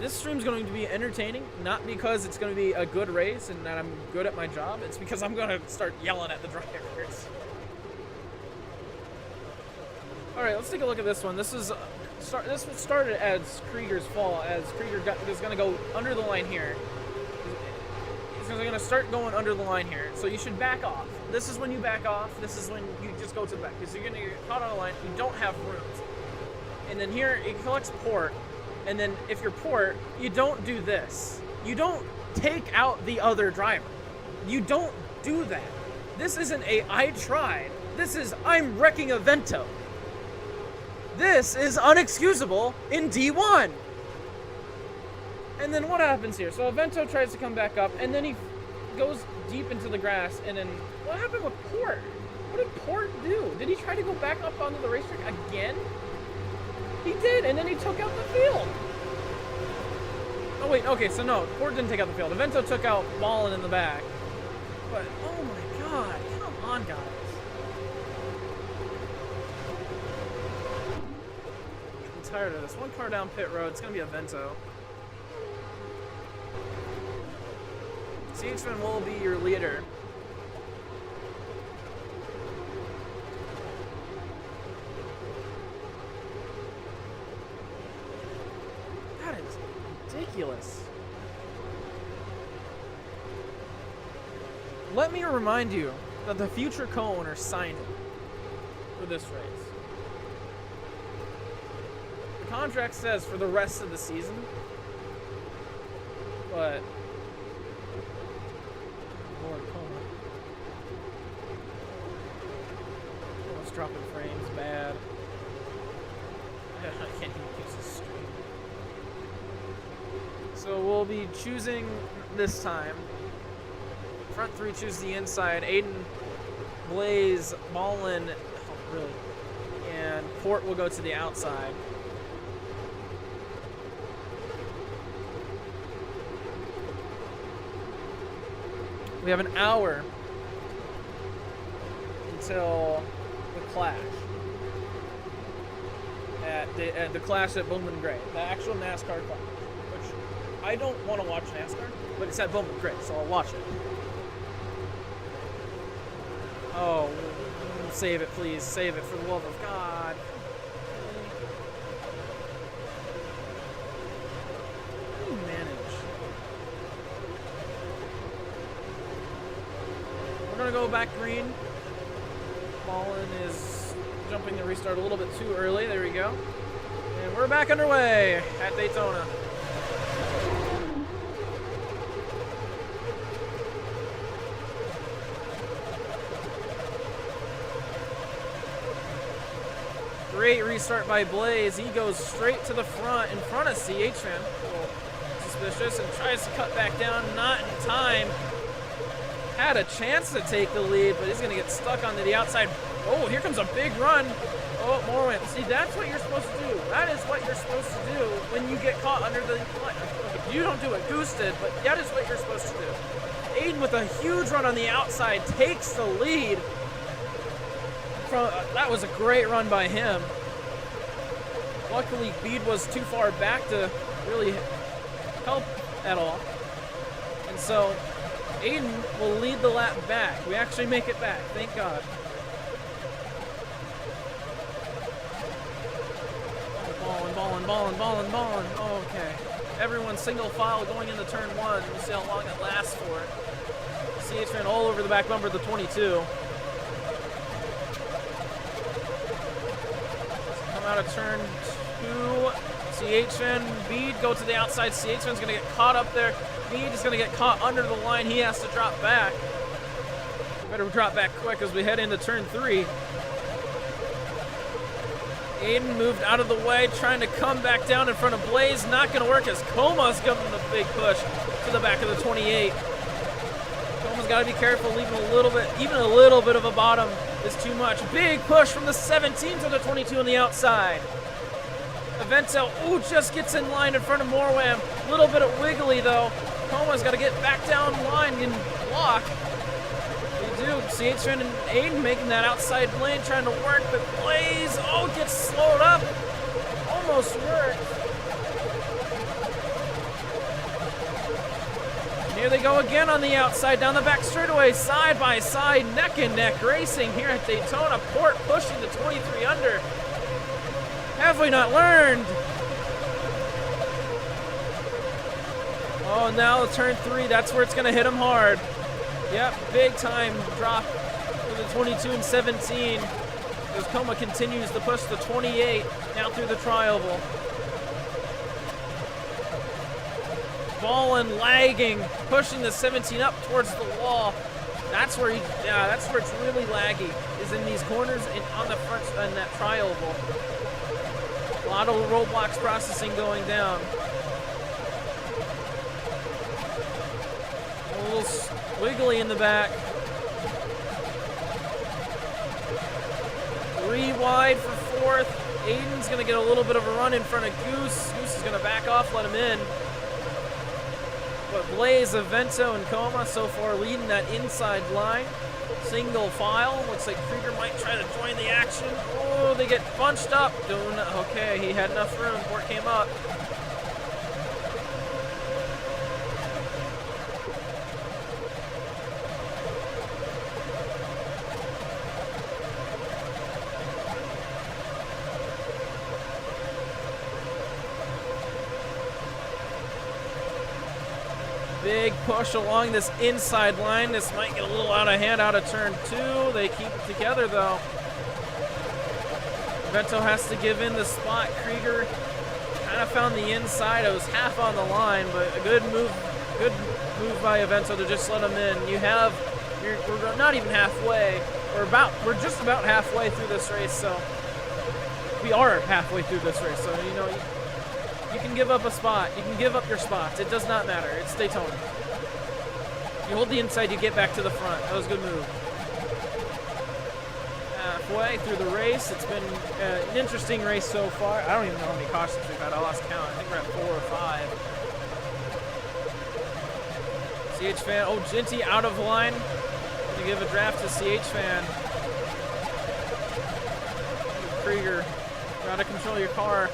This stream's going to be entertaining, not because it's going to be a good race and that I'm good at my job. It's because I'm going to start yelling at the drivers. All right, let's take a look at this one. This started as Krieger's fault, as Krieger is going to go under the line here. He's going to start going under the line here, so you should back off. This is when you back off. This is when you just go to the back, because you're going to get caught on a line. You don't have rooms. And then here, it collects Port. And then if you're Port, you don't do this. You don't take out the other driver. You don't do that. This isn't a I tried. This is I'm wrecking a Vento. This is unexcusable in D1. And then what happens here? So Vento tries to come back up, and then he goes deep into the grass, and then what happened with Port? What did Port do? Did he try to go back up onto the racetrack again? He did, and then he took out the field. Oh, wait, okay, so no, Port didn't take out the field. Vento took out Ballin in the back. But, oh my god, come on, guys. I'm tired of this. One car down pit road, it's going to be a Vento. CH-Man will be your leader. That is ridiculous. Let me remind you that the future co-owner signed it for this race. The contract says for the rest of the season, but Lord, almost dropping frames, bad. I can't even use this stream. So we'll be choosing this time. Front three choose the inside. Aiden, Blaze, Ballin, oh, really, and Port will go to the outside. We have an hour until the clash. At the clash at Bowman Gray, the actual NASCAR clash. Which I don't want to watch NASCAR, but it's at Bowman Gray, so I'll watch it. Oh, save it, please. Save it for the love of God. How do you manage? We're going to go back green. Ballin is jumping the restart a little bit too early. There we go. And we're back underway at Daytona. Great restart by Blaze. He goes straight to the front in front of CH-Man. Suspicious, and tries to cut back down. Not in time. had a chance to take the lead, but he's going to get stuck onto the outside. Oh, here comes a big run. Oh, Morwin. See, that's what you're supposed to do. That is what you're supposed to do when you get caught under the line. You don't do what Goose did, but that is what you're supposed to do. Aiden with a huge run on the outside takes the lead. That was a great run by him. Luckily, Bede was too far back to really help at all. And so Aiden will lead the lap back. We actually make it back, thank God. Balling. Oh, okay. Everyone's single file going into turn 1. We'll see how long it lasts for. CH ran all over the back bumper of the 22. Come out of turn 2. CH Fan, Bede go to the outside. CH Fan's going to get caught up there. Bede is going to get caught under the line. He has to drop back. Better drop back quick as we head into turn 3. Aiden moved out of the way, trying to come back down in front of Blaze. Not going to work as Coma's giving a big push to the back of the 28. Coma's got to be careful, leaving a little bit, even a little bit of a bottom is too much. Big push from the 17 to the 22 on the outside. Avento, just gets in line in front of Morwam. A little bit of wiggly though. Coma's got to get back down line and block. They do. CH and Aiden making that outside lane, trying to work, but Blaze, gets slowed up. Almost worked. And here they go again on the outside, down the back straightaway, side by side, neck and neck racing here at Daytona. Port pushing the 23 under. Have we not learned? Oh, now turn 3, that's where it's going to hit him hard. Yep, big time drop for the 22 and 17. As Coma continues to push the 28 now through the tri-oval. Ballin lagging, pushing the 17 up towards the wall. That's where that's where it's really laggy, is in these corners and on the front in that tri-oval. A lot of roadblocks processing going down. A little wiggly in the back. 3 wide for 4th. Aiden's going to get a little bit of a run in front of Goose. Goose is going to back off, let him in. But Blaze, Avento, and Coma so far leading that inside line. Single file. Looks like Krieger might try to join the action. Oh, they get bunched up. Okay, he had enough room. Port came up. Big push along this inside line. This might get a little out of hand out of turn 2. They keep it together though. Vento has to give in the spot. Krieger kind of found the inside. It was half on the line, but a good move by Avento to just let him in. We're not even halfway. We're just about halfway through this race, so we are halfway through this race. So you can give up a spot. You can give up your spots. It does not matter. It's Daytona. You hold the inside, you get back to the front. That was a good move. Halfway through the race. It's been an interesting race so far. I don't even know how many cautions we've had. I lost count. I think we're at 4 or 5. CH Fan. Oh, Ginty out of line. Gonna give a draft to CH Fan. Krieger. Try to control your car.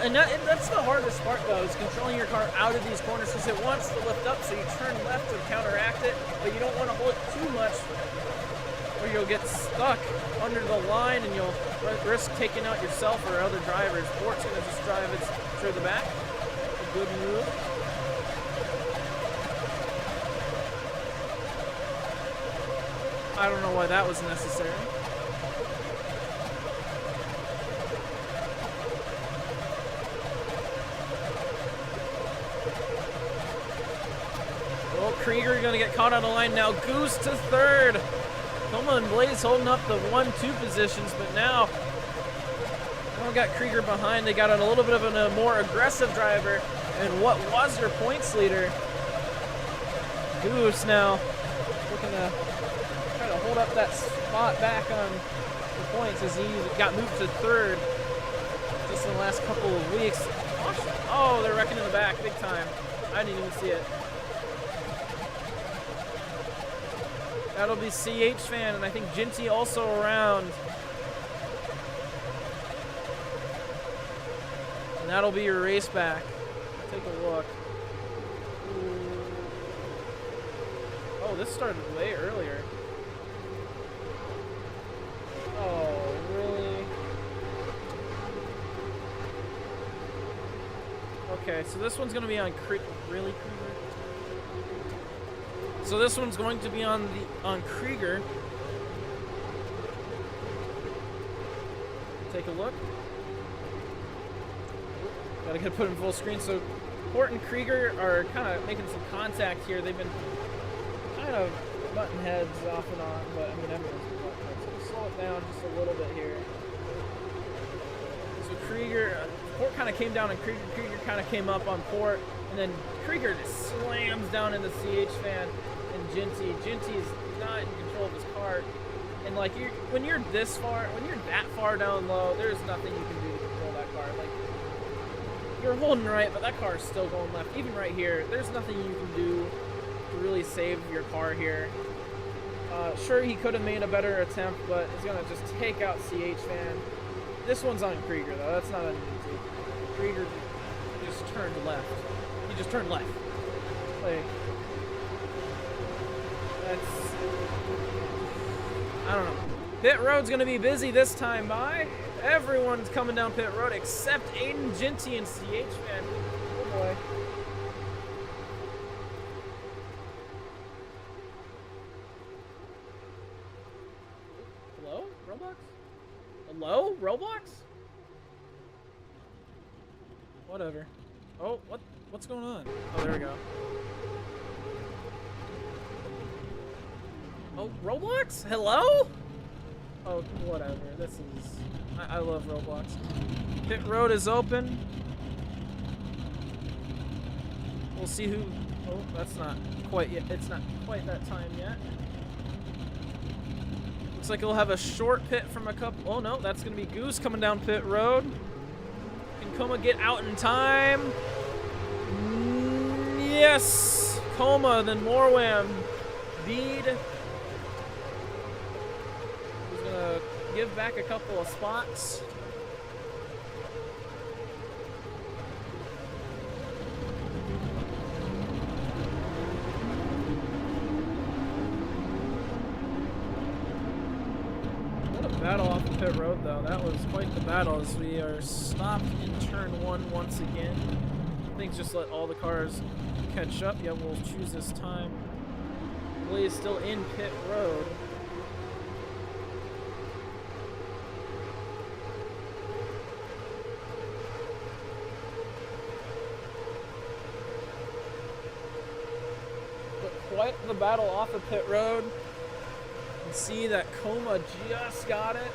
And that's the hardest part, though, is controlling your car out of these corners because it wants to lift up, so you turn left to counteract it, but you don't want to hold it too much or you'll get stuck under the line and you'll risk taking out yourself or other drivers. Port's going to just drive it through the back. A good move. I don't know why that was necessary. Krieger going to get caught on the line now. Goose to 3rd. Coma and Blaze holding up the 1-2 positions, but now they got Krieger behind. They got a little bit of a more aggressive driver and what was their points leader. Goose now looking to try to hold up that spot back on the points as he got moved to third just in the last couple of weeks. Oh, they're wrecking in the back big time. I didn't even see it. That'll be CH Fan, and I think Ginty also around. And that'll be your race back. Take a look. Oh, this started way earlier. Oh, really? Okay, so this one's going to be on really Krieger? So this one's going to be on Krieger. Take a look. Gotta get put in full screen. So Port and Krieger are kind of making some contact here. They've been kind of butting heads off and on, but I mean everyone's been butting heads. So we'll slow it down just a little bit here. So Krieger, Port kind of came down on Krieger. Krieger kind of came up on Port, and then Krieger just slams down into CH Fan and Ginty. Ginty's not in control of his cart, and like when you're that far down low, there's nothing you can do to control that car. Like, you're holding right, but that car is still going left. Even right here, there's nothing you can do to really save your car here. Sure, he could have made a better attempt, but he's gonna just take out CH Fan. This one's on Krieger though. That's not on Ginty. Krieger just turned left. He just turned left. Like, that's, I don't know. Pit road's gonna be busy this time by. Everyone's coming down pit road except Aiden, Ginty, and CH Fan. Oh boy. Hello? Roblox? Hello? Roblox? Whatever. Oh, what's going on? Oh, there we go. Oh, Roblox? Hello? Oh, whatever. This is... I love Roblox. Pit road is open. We'll see who... Oh, that's not quite yet. It's not quite that time yet. Looks like he'll have a short pit from a couple... Oh, no. That's going to be Goose coming down pit road. Can Coma get out in time? Yes! Coma, then Morwam. Bead. He's going to give back a couple of spots. What a battle off the pit road, though. That was quite the battle as we are stopped in turn one once again. I think just let all the cars catch up. Yeah, we'll choose this time. Willie is still in pit road. Quite the battle off of pit road. You can see that Coma just got it.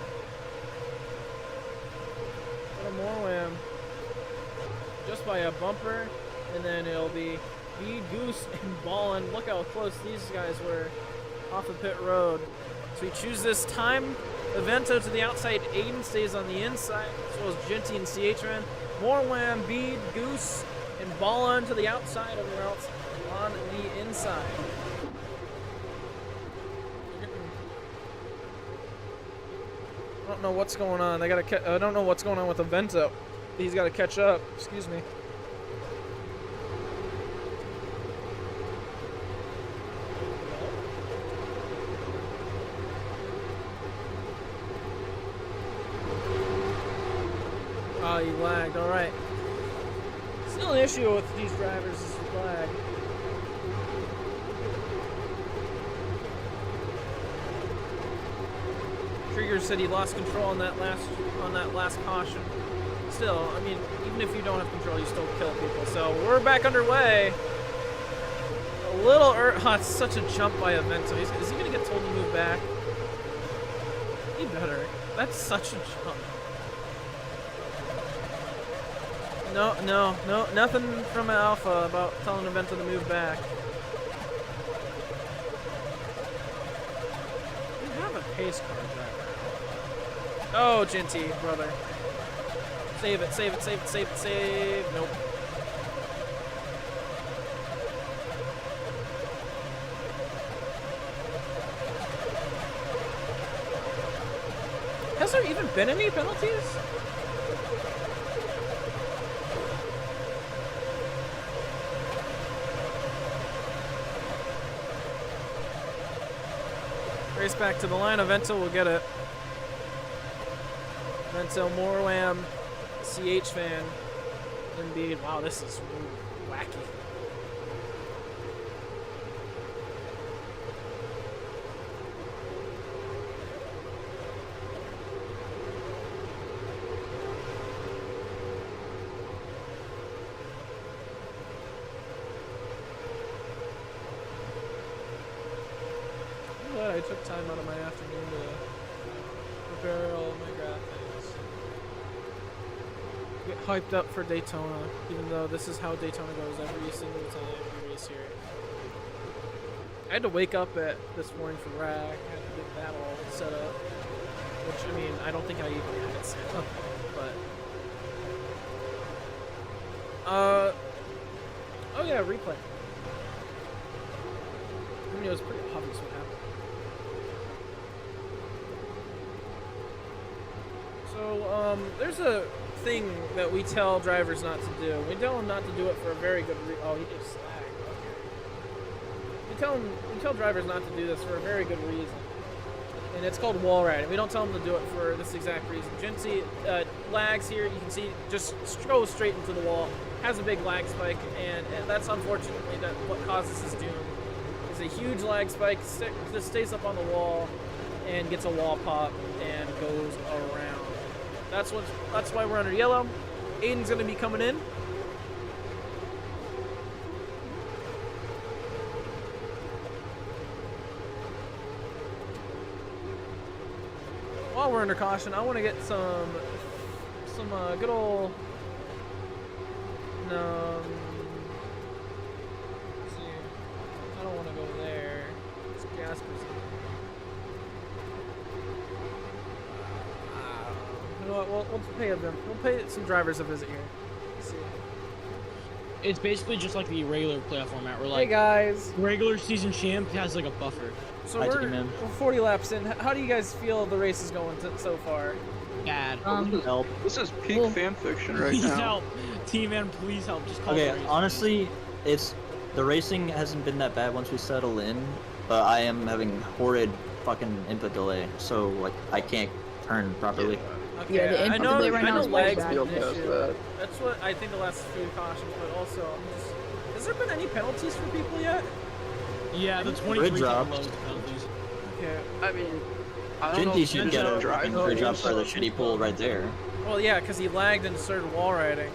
What a Morwam. Just by a bumper. And then it'll be Bead, Goose, and Ballin. Look how close these guys were off of pit road. So we choose this time. Evento to the outside. Aiden stays on the inside, as well as Ginty and CHRN. Morwam, Bead, Goose, and Ballin to the outside. Everyone else on the inside. I don't know what's going on. I don't know what's going on with Evento. He's got to catch up. Excuse me. Oh, you lagged. All right. Still an issue with these drivers is lag. Krieger said he lost control on that last caution. Still, I mean, even if you don't have control, you still kill people. So we're back underway. A little, oh, it's such a jump by Evento. Is he gonna get told to move back? He better. That's such a jump. No, nothing from Alpha about telling Evento to move back. pace car driver. Oh, Genty, brother. Save it, save it, save it, save it, save. Nope. Has there even been any penalties? Race back to the line. Avento will get it. Avento, Morwam, CH fan. Indeed. Wow, this is wacky. I took time out of my afternoon to prepare all of my graphics. Get hyped up for Daytona, even though this is how Daytona goes every single time we race here. I had to wake up at this morning for rack. I had to get that all set up. Which, I mean, I don't think I even had it set up, but... oh yeah, replay. I mean, it was pretty obvious what happened. So, there's a thing that we tell drivers not to do. We tell them not to do it for a very good reason. Oh, he just slagged. Okay. We tell drivers not to do this for a very good reason. And it's called wall riding. We don't tell them to do it for this exact reason. Genty lags here. You can see just goes straight into the wall. Has a big lag spike, and that's unfortunately what causes his doom. Is a huge lag spike, just stays up on the wall, and gets a wall pop and goes around. That's why we're under yellow. Aiden's gonna be coming in. While we're under caution, I want to get some good old let's see. I don't want to go there. It's Gasper's. You know what? We'll pay them. We'll pay some drivers a visit here. Let's see. It's basically just like the regular playoff format. We're like, hey guys. Regular season champ has like a buffer. So we're 40 laps in. How do you guys feel the race is going so far? Bad. This is peak fan fiction right please now. help. Team man, please help. Just call Okay, the race. honestly, the racing hasn't been that bad once we settle in, but I am having horrid fucking input delay, so like I can't turn properly. Okay, Yeah, the input delay right now is quite lag's bad. been an Feel past issue. that. That's what I think the last few cautions, but also, has there been any penalties for people yet? Yeah, the 23 Grid drops. lowest penalties. Okay. I mean, I don't know Genty if should you get a drive grid drop rules. for the shitty pull right there. Well, yeah, because he lagged and started wall riding.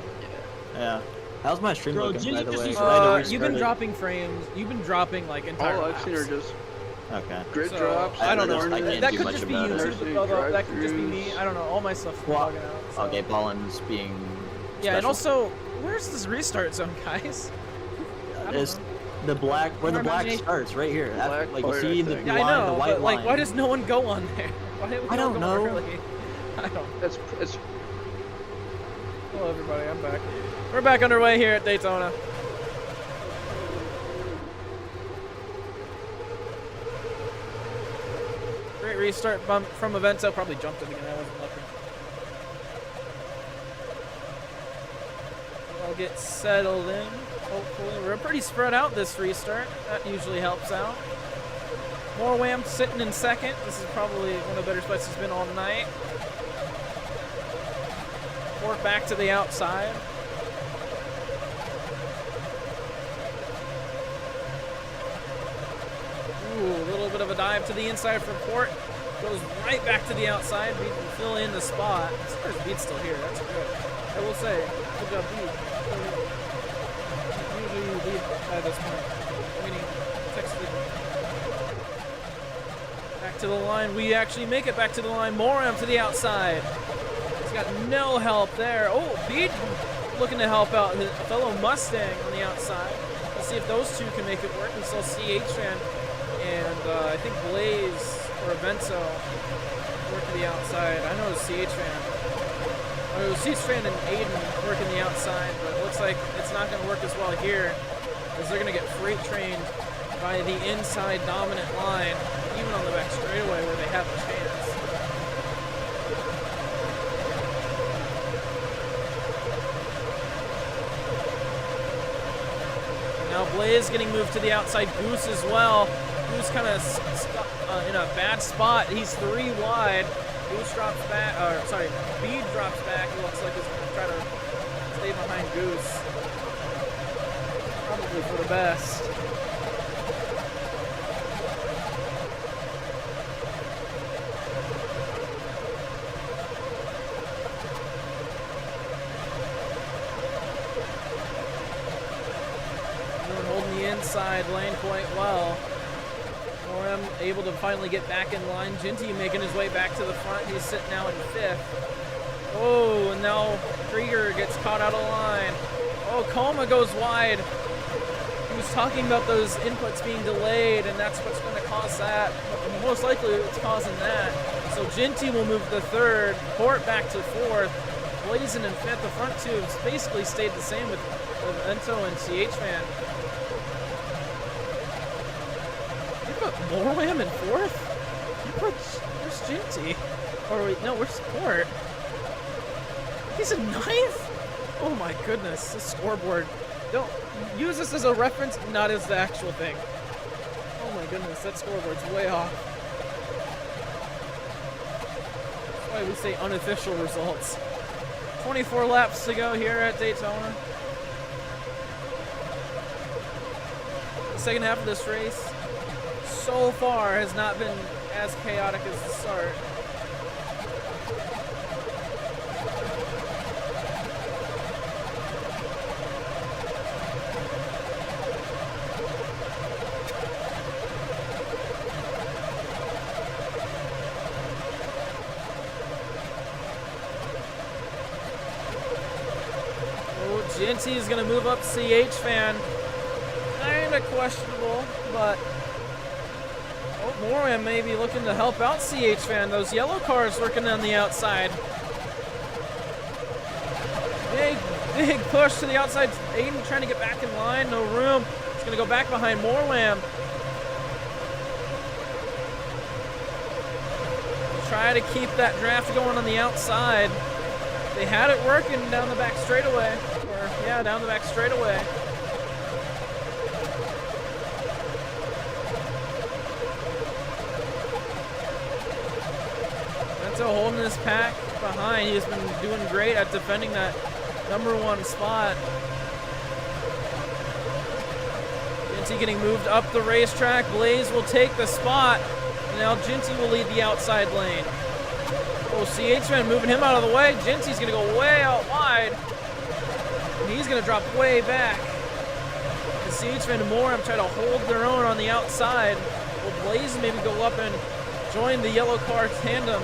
Yeah. How's my stream Bro, looking, by Genty the just way? needs I had to You've been restart it. dropping frames. You've been dropping like entire All I've laps. seen are just Okay. grid So, drops. I don't know. I can't That do could much just be about it. YouTube, although that could just be me. Drive-thrus. I don't know. All my stuff's been Well, bugging out. So. Okay, Ballin's being Yeah, and special. also, where's this restart zone, guys? I don't It's know. the black where the Your black imagination. starts right here. After, Black like you part, see I the think. Yeah, I line, know, the white but like, line. why does no one go on there? Why do we I all don't go know. early? I don't. It's Hello, everybody. I'm back. We're back underway here at Daytona. Great restart bump from Avento. Probably jumped it again. I wasn't looking. I'll get settled in. Hopefully, we're pretty spread out this restart. That usually helps out. More Wham sitting in second. This is probably one of the better spots he's been all night. Fort back to the outside. Ooh, a little bit of a dive to the inside from Fort. Goes right back to the outside. Beat can fill in the spot. There's Beat's still here. That's good. I will say, good job, Beat. Usually you lead by this point. Meaning, texted. Back to the line. We actually make it back to the line. Moram to the outside. He's got no help there. Oh, Beat looking to help out his fellow Mustang on the outside. Let's see if those two can make it work. We saw CH fan and I think Blaze or Avento working the outside. I know it was CH Fan. It was CH Fan and Aiden working the outside, but it looks like it's not going to work as well here, as they're going to get freight trained by the inside dominant line, even on the back straightaway where they have a chance. Now Blaze getting moved to the outside, Goose as well. Goose kind of in a bad spot. He's 3 wide. Goose drops back, Bede drops back. It looks like he's going to try to stay behind Goose. Probably for the best. Holding the inside lane quite well. Moram able to finally get back in line. Ginty making his way back to the front. He's sitting now in 5th. Oh, and now Krieger gets caught out of line. Oh, Koma goes wide. He was talking about those inputs being delayed, and that's what's going to cause that. Most likely it's causing that. So Ginty will move to 3rd. Port back to 4th. Blazin in 5th. The front two have basically stayed the same with Ento and CH Fan. You put Morwam in 4th? Where's Ginty? Or wait, no, where's Port? He's in 9th? Oh my goodness, this scoreboard. Don't use this as a reference, not as the actual thing. Oh my goodness, that scoreboard's way off. That's why we say unofficial results. 24 laps to go here at Daytona. The second half of this race so far has not been as chaotic as the start. Ginty is going to move up CH Fan. Kind of questionable, but Moram may be looking to help out CH Fan. Those yellow cars working on the outside. Big push to the outside. Aiden trying to get back in line. No room. He's going to go back behind Morlam. Try to keep that draft going on the outside. They had it working down the back straightaway. Yeah, down the back straightaway. Bento holding his pack behind. He's been doing great at defending that #1 spot. Ginty getting moved up the racetrack. Blaze will take the spot. And now Ginty will lead the outside lane. Oh, CH Man moving him out of the way. Ginty's going to go way out wide. And he's going to drop way back. And CH Man and Moram try to hold their own on the outside. Will Blaze maybe go up and join the yellow car tandem?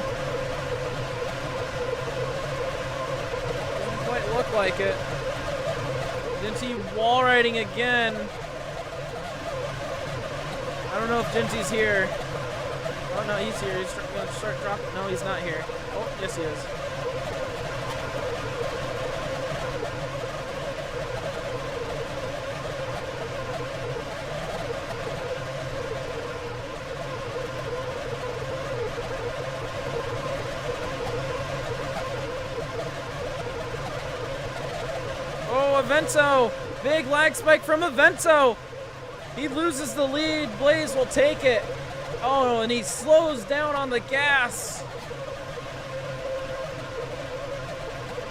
Doesn't quite look like it. Ginty wall riding again. I don't know if Ginty's here. Oh no, he's here. He's going to start dropping. No, he's not here. Oh, yes he is. Oh, Avento! Big lag spike from Avento! He loses the lead. Blaze will take it. Oh, and he slows down on the gas.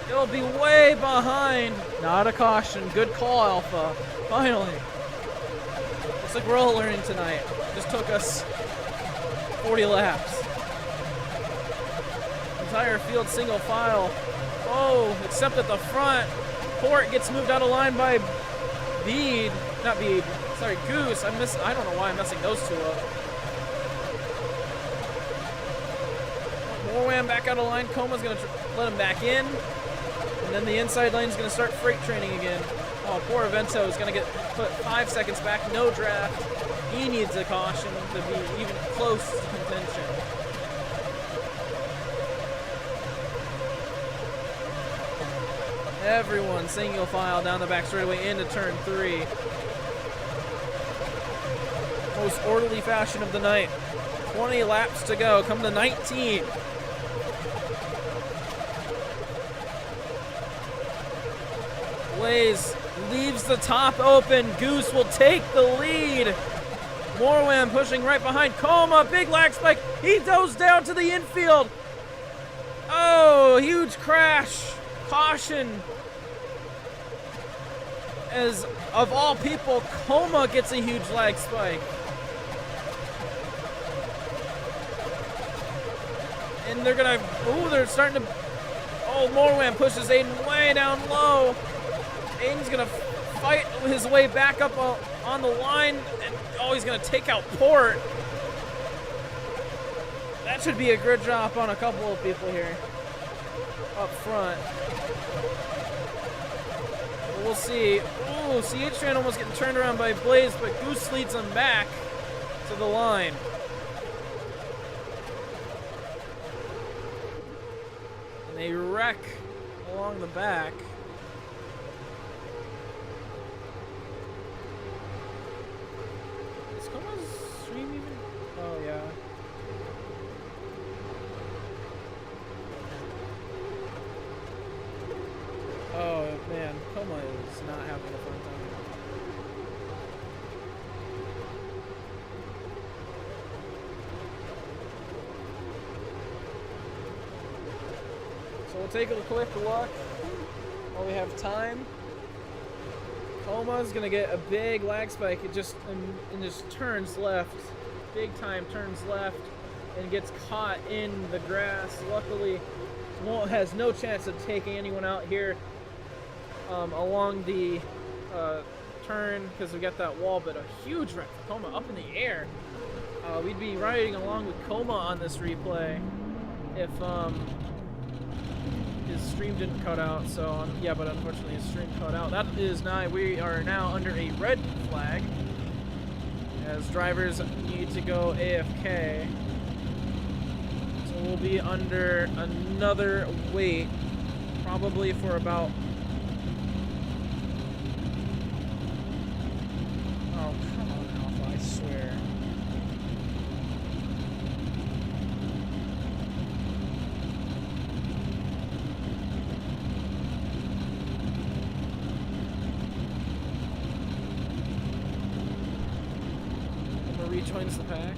He'll be way behind. Not a caution. Good call, Alpha. Finally. Looks like we're all learning tonight. Just took us 40 laps. Entire field single file. Oh, except at the front. Port gets moved out of line by Bede. Not Bede. Sorry, Goose. I don't know why I'm messing those two up. Morwam back out of line. Coma's going to let him back in. And then the inside lane is going to start freight training again. Oh, poor Avento is going to get put 5 seconds back. No draft. He needs a caution to be even close to contention. Everyone single file down the back straightaway into turn 3. Most orderly fashion of the night. 20 laps to go. Come to 19. Blaze leaves the top open. Goose will take the lead. Morwam pushing right behind Coma. Big lag spike. He goes down to the infield. Oh, huge crash. Caution. As of all people, Coma gets a huge lag spike. And they're gonna, they're starting to, Morwam pushes Aiden way down low. Aiden's gonna fight his way back up on the line, and he's gonna take out Port. That should be a grid drop on a couple of people here up front. But we'll see. Ooh, CH-Tran almost getting turned around by Blaze, but Goose leads him back to the line. And they wreck along the back. Is Coma's stream even? Oh, yeah. Oh, man. Coma is not having a fun time. So we'll take a quick look while we have time. Coma's gonna get a big lag spike. It just turns left, big time turns left, and gets caught in the grass. Luckily, has no chance of taking anyone out here along the turn because we got that wall. But a huge wreck for Coma up in the air. We'd be riding along with Coma on this replay if his stream didn't cut out. So yeah, but unfortunately his stream cut out. That is now, we are now under a red flag as drivers need to go AFK. So we'll be under another wait probably for about, oh come on Alpha, I swear. Rejoins the pack.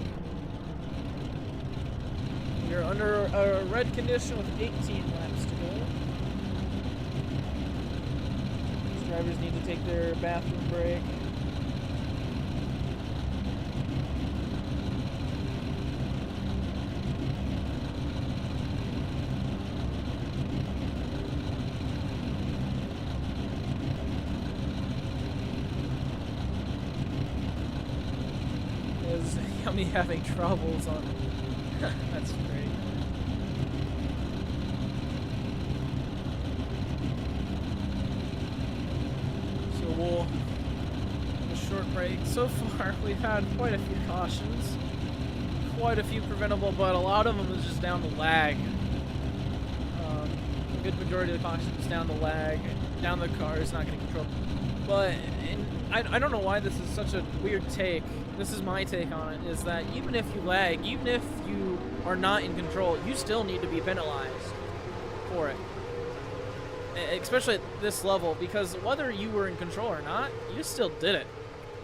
We're under a red condition with 18 laps to go. These drivers need to take their bathroom break. Yummy having troubles on that's great. So we'll have a short break. So far we've had quite a few cautions, quite a few preventable, but a lot of them is just down to lag. A good majority of the cautions down the lag, down the car is not getting controlled. But I don't know why this is such a weird take. This is my take on it, is that even if you lag, even if you are not in control, you still need to be penalized for it. Especially at this level, because whether you were in control or not, you still did it.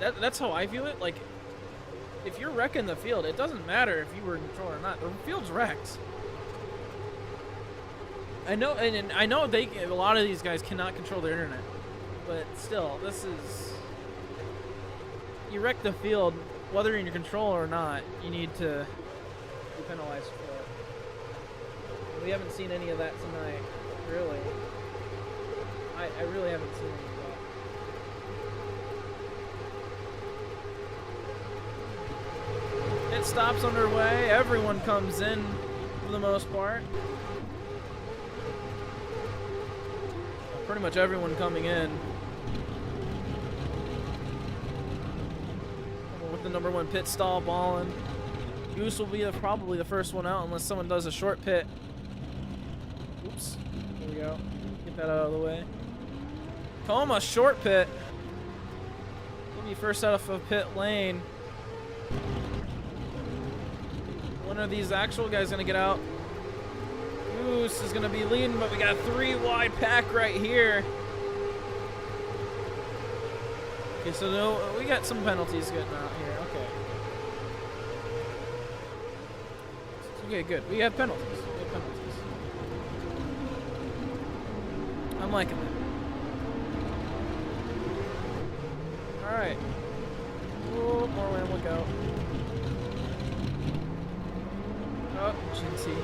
That's how I view it. Like, if you're wrecking the field, it doesn't matter if you were in control or not. The field's wrecked. I know, and I know a lot of these guys cannot control their internet, but still, this is... You wreck the field, whether you're in control or not, you need to be penalized for it. We haven't seen any of that tonight, really. I really haven't seen any of that. It stops underway, everyone comes in for the most part. Pretty much everyone coming in. With the number 1 pit stall balling. Goose will be probably the first one out unless someone does a short pit. Oops. There we go. Get that out of the way. Coma, short pit. Let me first out of a pit lane. When are these actual guys gonna get out? Goose is gonna be leading, but we got 3 wide pack right here. Okay, so no, we got some penalties getting out here. Okay. Okay, good. We have penalties. We have penalties. I'm liking it. All right. Oh, more land, look out. Oh, Jinty.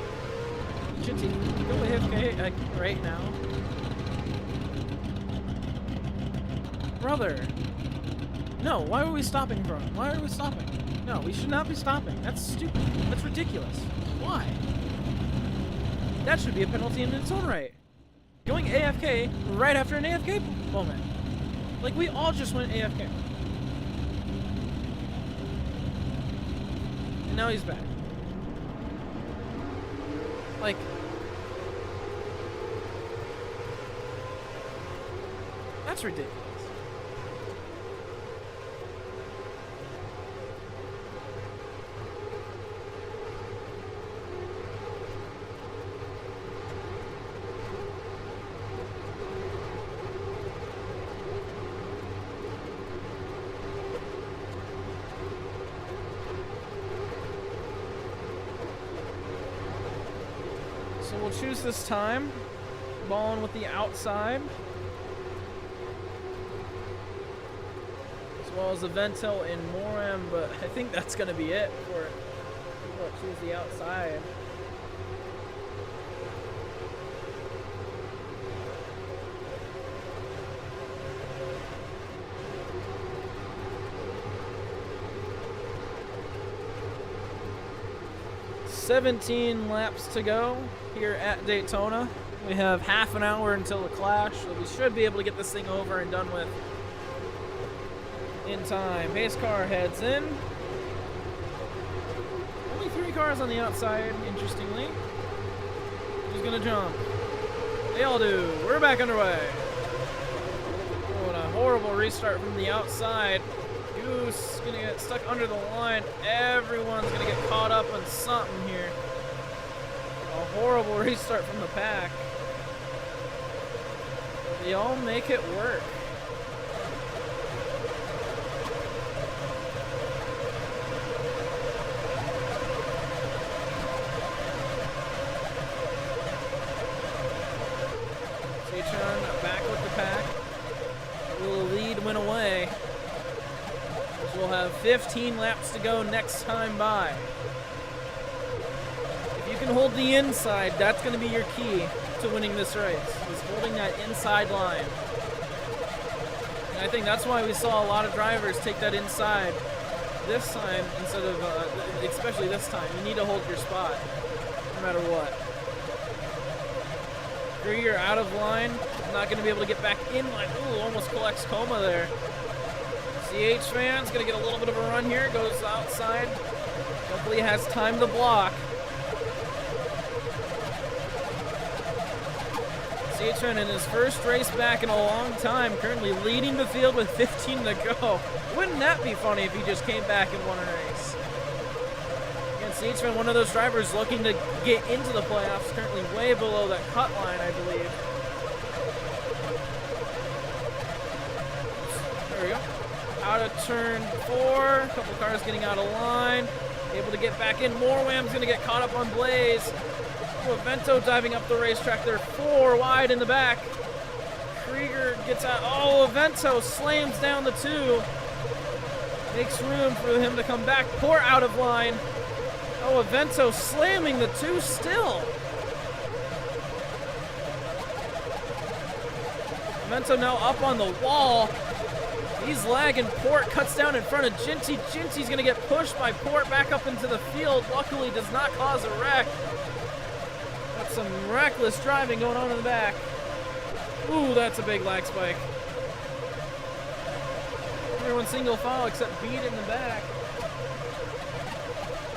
Jinty, go AFK right now. Brother. No, why are we stopping, bro? Why are we stopping? No, we should not be stopping. That's stupid. That's ridiculous. Why? That should be a penalty in its own right. Going AFK right after an AFK moment. Like, we all just went AFK. And now he's back. Like... That's ridiculous. So we'll choose this time. Balling with the outside. As well as the Vento and Moram, but I think that's going to be it for people that choose the outside. "17 laps to go here at Daytona. We have half an hour until the clash, so we should be able to get this thing over and done with in time." Base car heads in. Only 3 cars on the outside, interestingly. Who's gonna jump? They all do. We're back underway. Oh, and a horrible restart from the outside. Goose gonna get stuck under the line. Everyone's gonna get caught up on something here. A horrible restart from the pack. They all make it work. Citron back with the pack. A little lead went away. So we'll have 15 laps to go next time by. If you can hold the inside, that's going to be your key to winning this race, is holding that inside line. And I think that's why we saw a lot of drivers take that inside this time instead of, especially this time. You need to hold your spot, no matter what. Krieger out of line, not going to be able to get back in line. Ooh, almost collects Coma there. CH Fan's going to get a little bit of a run here, goes outside. Hopefully has time to block. CH Fan in his first race back in a long time, currently leading the field with 15 to go. Wouldn't that be funny if he just came back and won a race? Again, CH Fan, one of those drivers looking to get into the playoffs, currently way below that cut line, I believe. There we go. Out of turn 4, a couple cars getting out of line, able to get back in. Morwam's gonna get caught up on Blaze. Ooh, Vento diving up the racetrack there, 4 wide in the back. Krieger gets out. Oh, Vento slams down the 2. Makes room for him to come back. Poor out of line. Oh, Vento slamming the 2 still. Vento now up on the wall. He's lagging. Port cuts down in front of Jinty. Jinty's going to get pushed by Port back up into the field. Luckily does not cause a wreck. Got some reckless driving going on in the back. Ooh, that's a big lag spike. Everyone single file except Beat in the back.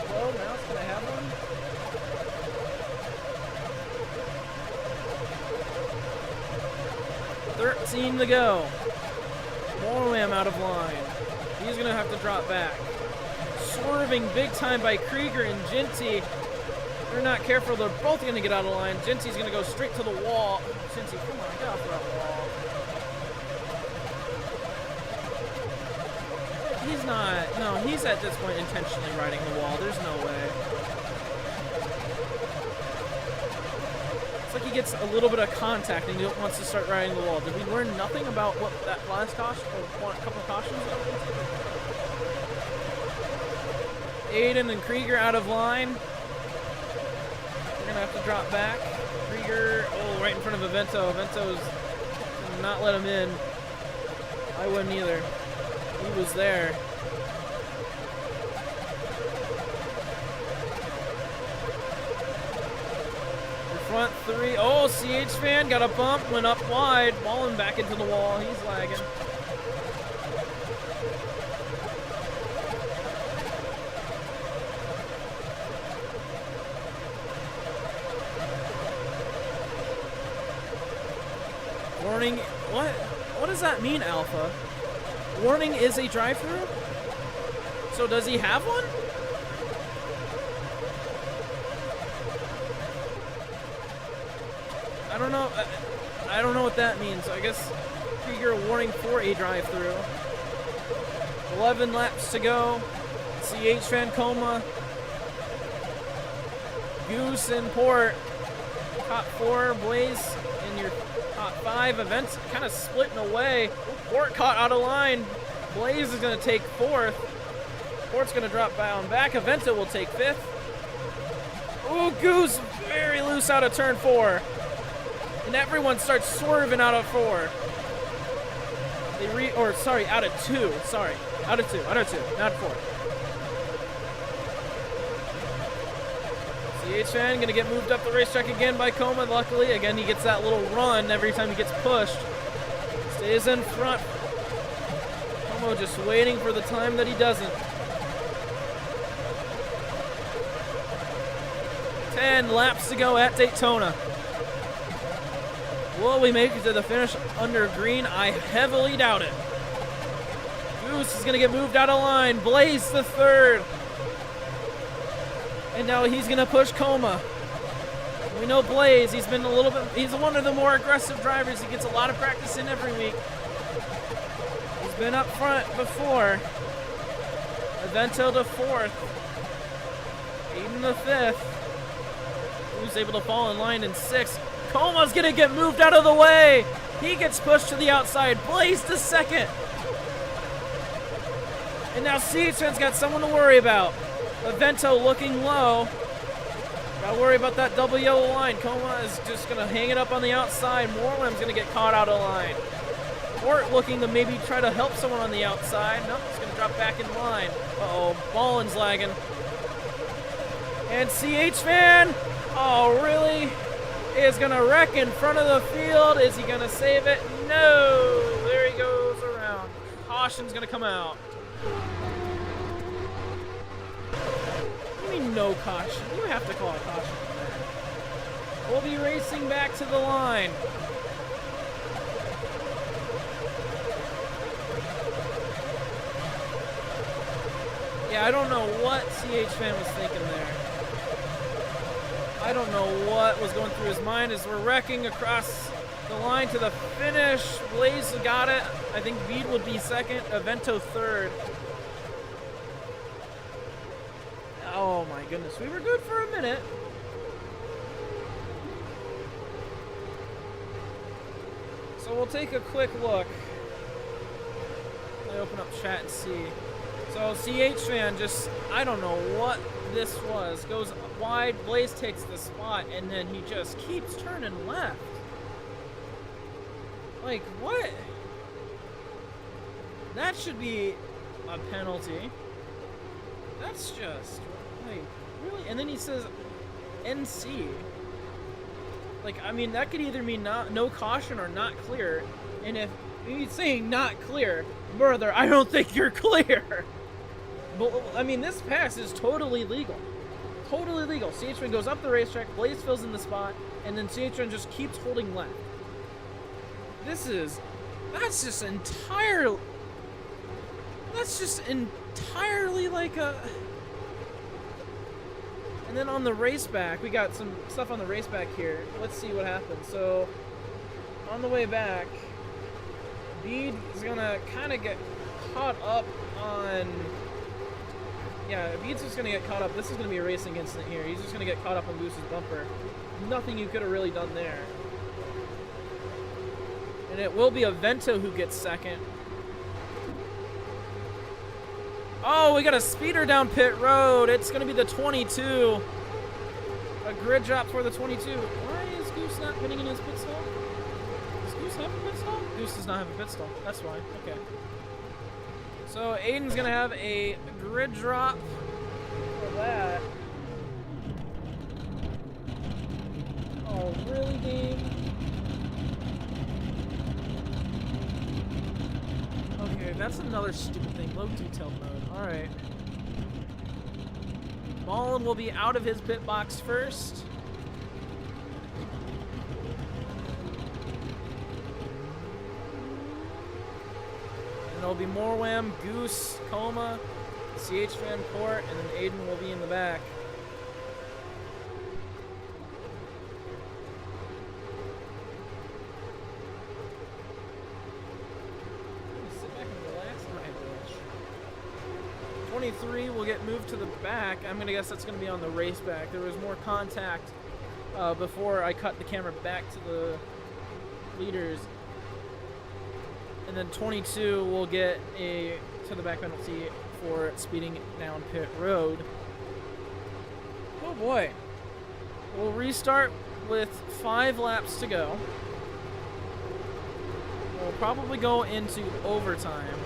Well, now it's going to have one. 13 to go. Morlam out of line. He's going to have to drop back. Swerving big time by Krieger and Jinty. They're not careful. They're both going to get out of line. Jinty's going to go straight to the wall. Jinty, come on, get off that wall. He's not. No, he's at this point intentionally riding the wall. There's no way. It's like he gets a little bit of contact and he wants to start riding the wall. Did we learn nothing about what that last caution or a couple of cautions ago? Aiden and Krieger out of line. We're gonna have to drop back. Krieger, oh, right in front of Avento. Avento's not let him in. I wouldn't either. He was there. The front three. Oh, CH fan got a bump, went up wide, balling back into the wall. He's lagging. Warning. What does that mean, Alpha? Warning is a drive-through? So does he have one? I don't know. I don't know what that means. I guess Krieger warning for a drive-through. 11 laps to go. CH Fancoma. Goose and Port. Top 4, Blaze in your top 5. Events kind of splitting away. Port caught out of line. Blaze is going to take 4th. Port's going to drop down back. Aventa will take 5th. Ooh, Goose very loose out of turn 4. And everyone starts swerving out of 4. Out of 2. Sorry. Out of 2, not 4. CH Fan going to get moved up the racetrack again by Coma. Luckily, again, he gets that little run every time he gets pushed. Stays in front. Como just waiting for the time that he doesn't. 10 laps to go at Daytona. Will we make it to the finish under green? I heavily doubt it. Goose is going to get moved out of line. Blaze the 3rd. And now he's going to push Coma. We know Blaze, he's one of the more aggressive drivers. He gets a lot of practice in every week. He's been up front before. Avento to 4th. Aiden the 5th. Who's able to fall in line in 6th. Coma's going to get moved out of the way. He gets pushed to the outside. Blaze to 2nd. And now CHN's got someone to worry about. Avento looking low. Gotta worry about that double yellow line. Coma is just gonna hang it up on the outside. Morlam's gonna get caught out of line. Port looking to maybe try to help someone on the outside. Nope, he's gonna drop back in line. Uh-oh, Ballin's lagging. And CH Fan, oh really? Is gonna wreck in front of the field. Is he gonna save it? No, there he goes around. Caution's gonna come out. No caution. You have to call a caution. We'll be racing back to the line. Yeah, I don't know what CH Fan was thinking there. I don't know what was going through his mind as we're wrecking across the line to the finish. Blaze got it. I think Bede would be 2nd. Avento 3rd. Oh my goodness, we were good for a minute. So we'll take a quick look. Let me open up chat and see. So CH Fan just, I don't know what this was. Goes wide, Blaze takes the spot, and then he just keeps turning left. Like, what? That should be a penalty. That's just... Like, really? And then he says NC. Like, I mean, that could either mean no caution or not clear. And if he's saying not clear, brother, I don't think you're clear. But, I mean, this pass is totally legal. Totally legal. CH1 goes up the racetrack, Blaze fills in the spot, and then CH1 just keeps holding left. That's just entirely like a... And then on the race back, we got some stuff on the race back here. Let's see what happens. So, on the way back, Bede is gonna kind of get caught up on... Yeah, Bede's just gonna get caught up. This is gonna be a racing incident here. He's just gonna get caught up on Goose's bumper. Nothing you could have really done there. And it will be Avento who gets second. Oh, we got a speeder down pit road. It's going to be the 22. A grid drop for the 22. Why is Goose not pitting in his pit stall? Does Goose have a pit stall? Goose does not have a pit stall. That's why. Okay. So Aiden's going to have a grid drop for that. Oh, really, game? Okay, that's another stupid thing. Low detailed mode. Alright. Ballin will be out of his pit box first. And it'll be Morwam, Goose, Coma, CH Van Port, and then Aiden will be in the back. Sit back and relax. My bitch. 23 will get moved to the back. I'm gonna guess that's gonna be on the race back. There was more contact before I cut the camera back to the leaders. And then 22 will get a to the back penalty for speeding down pit road. Oh boy. We'll restart with 5 laps to go. We'll probably go into overtime.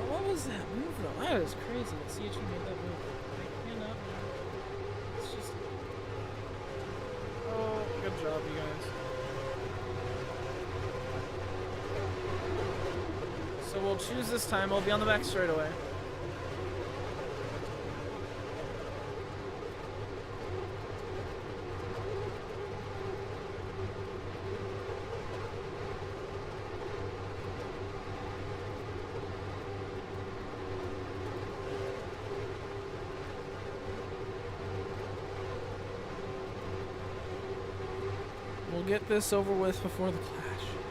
What was that move though? That was crazy that CH made that move. Like, you know, it's just... Oh, good job, you guys. So we'll choose this time. I'll be on the back straight away. We'll get this over with before the clash.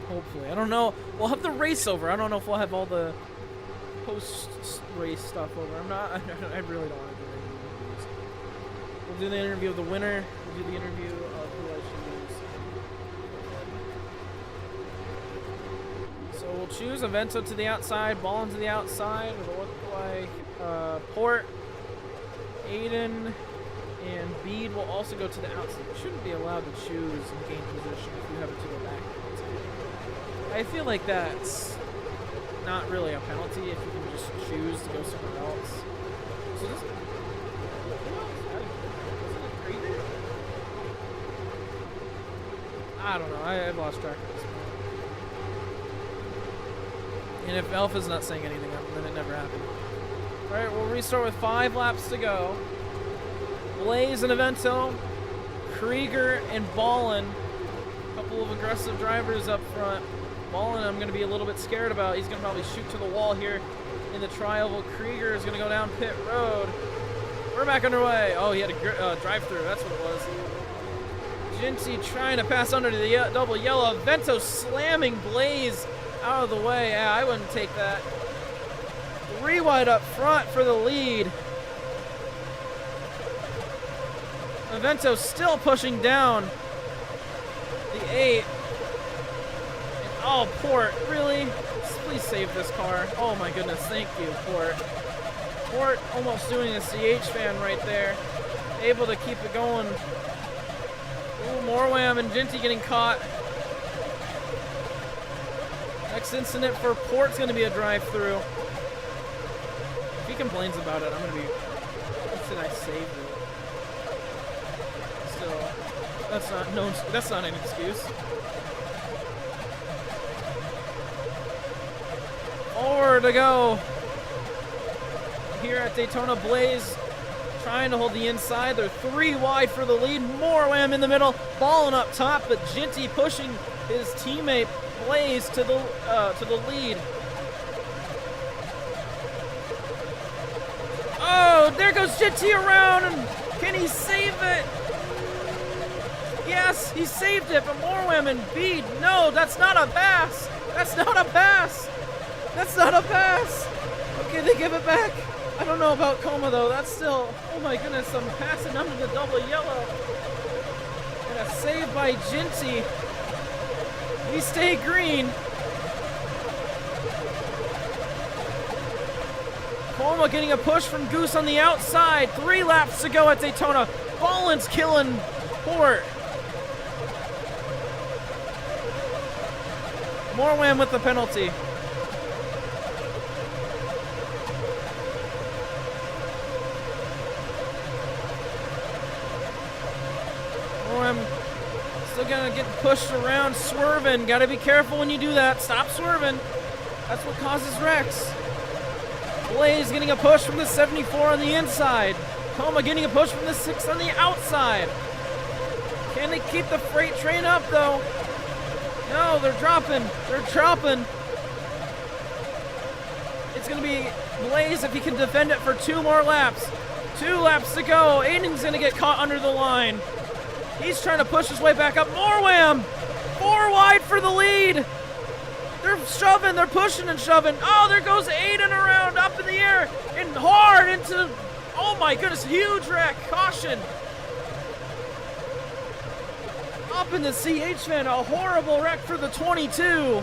Hopefully. I don't know. We'll have the race over. I don't know if we'll have all the post-race stuff over. I really don't want to do any interviews. We'll do the interview of the winner. We'll do the interview of who I should use. So we'll choose Avento to the outside, Ballin to the outside. It'll look like Port, Aiden, and Bede will also go to the outside. You shouldn't be allowed to choose and gain position if you have it to go back. I feel like that's not really a penalty if you can just choose to go somewhere else. So this, I don't know. I've lost track of this point. And if Alpha's not saying anything, then it never happened. Alright, we'll restart with 5 laps to go. Blaze and Avento, Krieger and Ballin. A couple of aggressive drivers up front. Ballin I'm going to be a little bit scared about. He's going to probably shoot to the wall here in the trial. Well, Krieger is going to go down pit road. We're back underway. Oh, he had a drive-through. That's what it was. Jinty trying to pass under the double yellow. Avento slamming Blaze out of the way. Yeah, I wouldn't take that. 3 wide up front for the lead. Avento still pushing down the 8. And, oh, Port, really? Please save this car. Oh my goodness, thank you, Port. Port almost doing a CH fan right there. Able to keep it going. Ooh, Morwam and Jinty getting caught. Next incident for Port's going to be a drive-through. If he complains about it, I'm going to be... What should I save it? Still, that's not an excuse. More to go. Here at Daytona, Blaze trying to hold the inside. They're 3 wide for the lead. Morwam in the middle, balling up top, but Ginty pushing his teammate Blaze to the lead. Oh, there goes Ginty around, and can he save it? Yes, he saved it, but Morwam and Bede, no, that's not a pass. That's not a pass. That's not a pass. Okay, they give it back. I don't know about Coma though. That's still, oh my goodness, I'm passing under the double yellow. And a save by Ginty. We stay green. Coma getting a push from Goose on the outside. 3 laps to go at Daytona. Ballin's killing Port. Morwam with the penalty. Morwam still gonna get pushed around, swerving. Gotta be careful when you do that. Stop swerving. That's what causes wrecks. Blaze getting a push from the 74 on the inside. Coma getting a push from the 6 on the outside. Can they keep the freight train up though? No, they're dropping. They're dropping. It's going to be Blaze if he can defend it for 2 more laps. 2 laps to go. Aiden's going to get caught under the line. He's trying to push his way back up. Morwam! 4 wide for the lead. They're shoving. They're pushing and shoving. Oh, there goes Aiden around up in the air and hard into, oh my goodness, huge wreck. Caution. Up in the CH van, a horrible wreck for the 22.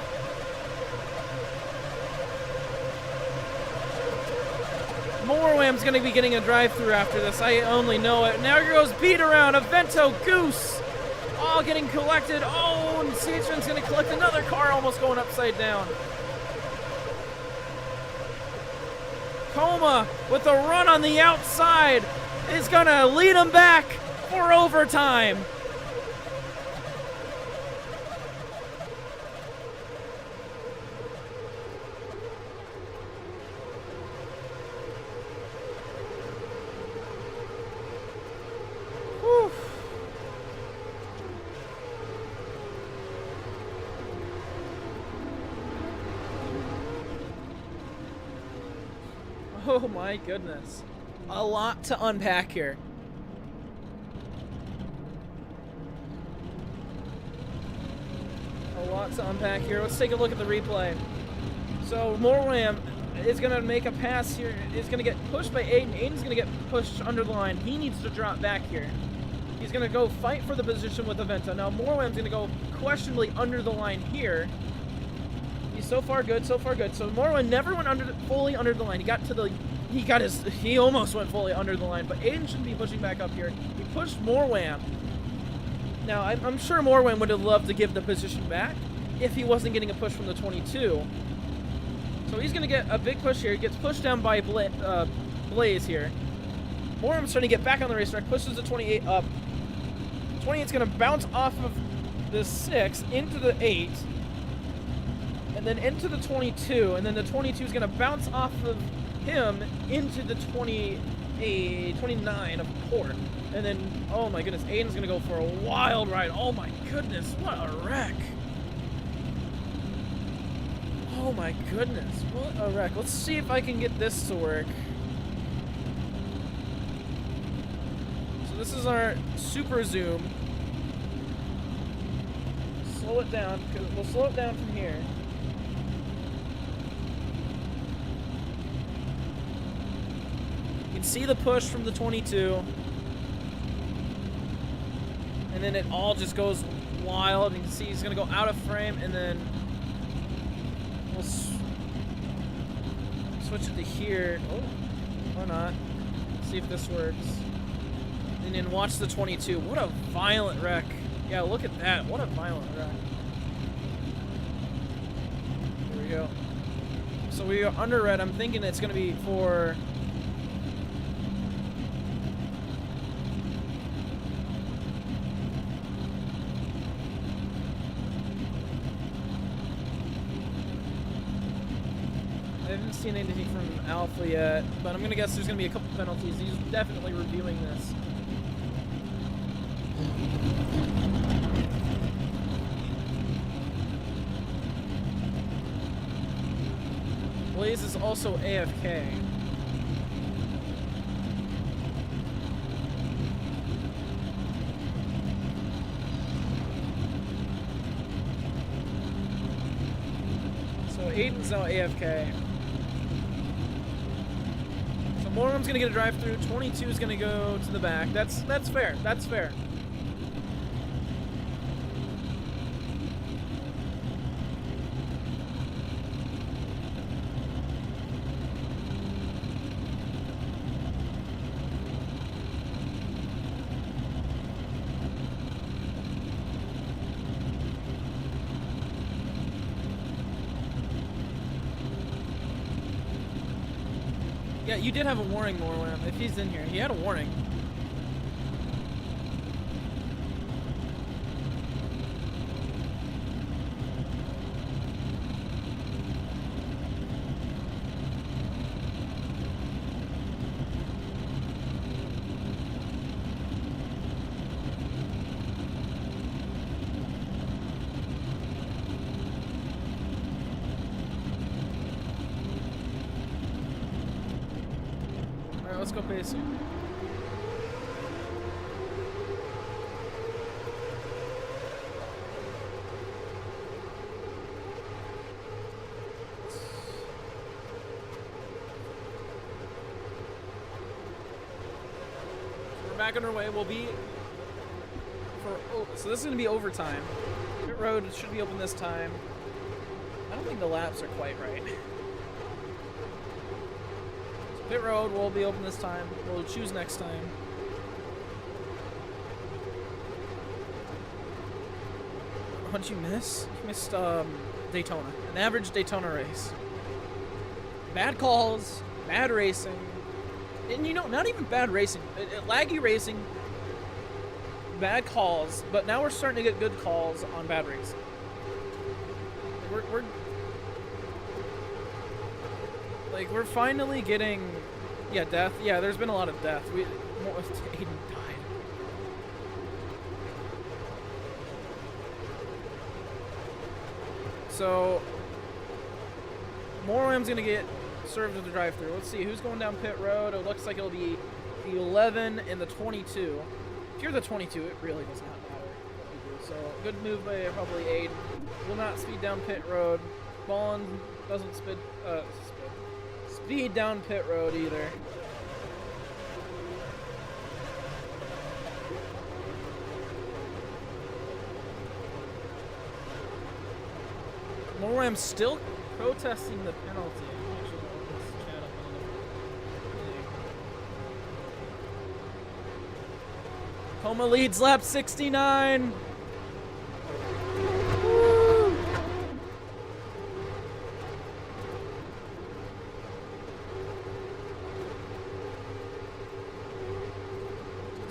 Morwam's going to be getting a drive-through after this. I only know it. Now here goes Beat around. Avento, Goose, all getting collected. Oh, and CH van's going to collect another car, almost going upside down. Coma with a run on the outside is going to lead him back for overtime. Oh my goodness. A lot to unpack here. A lot to unpack here. Let's take a look at the replay. So Morwam is going to make a pass here. Is going to get pushed by Aiden. Aiden's going to get pushed under the line. He needs to drop back here. He's going to go fight for the position with Aventa. Now Morwam's going to go questionably under the line here. So far good, so far good. So Morwam never went fully under the line. He almost went fully under the line, but Aiden shouldn't be pushing back up here. He pushed Morwam. Now, I'm sure Morwam would have loved to give the position back if he wasn't getting a push from the 22. So he's going to get a big push here. He gets pushed down by Blaze here. Morwam's trying to get back on the racetrack, pushes the 28 up. 28's going to bounce off of the 6 into the 8. And then into the 22, and then the 22 is going to bounce off of him into the 29 of Port. And then, oh my goodness, Aiden's going to go for a wild ride. Oh my goodness, what a wreck. Oh my goodness, what a wreck. Let's see if I can get this to work. So this is our super zoom. Slow it down, because we'll slow it down from here. See the push from the 22, and then it all just goes wild. You can see he's gonna go out of frame, and then we'll switch it to here. Oh, or not. See if this works. And then watch the 22. What a violent wreck! Yeah, look at that. What a violent wreck. Here we go. So we are under red. I'm thinking it's gonna be for. seen anything from Alpha yet, but I'm gonna guess there's gonna be a couple penalties. He's definitely reviewing this. Blaze is also AFK. So Aiden's now AFK. So Morum's gonna get a drive-through. 22 is gonna go to the back. That's fair. That's fair. Yeah, you did have a warning, Morwam. If he's in here, he had a warning. Let's go pacing. We're back on our way. We'll be so this is gonna be overtime. Pit road should be open this time. I don't think the laps are quite right. Pit road will be open this time. We'll choose next time. What'd you miss? You missed Daytona. An average Daytona race. Bad calls, bad racing. And you know, not even bad racing. Laggy racing, bad calls, but now we're starting to get good calls on bad racing. We're finally getting, death. Yeah, there's been a lot of death. Aiden died. So, Morwam's gonna get served with the drive-thru. Let's see who's going down pit road. It looks like it'll be the 11 and the 22. If you're the 22, it really does not matter what you do. So, good move by probably Aiden. Will not speed down pit road. Bond doesn't speed down pit road either. Morwam's still protesting the penalty. Actually, let's chat up on Coma leads lap 69.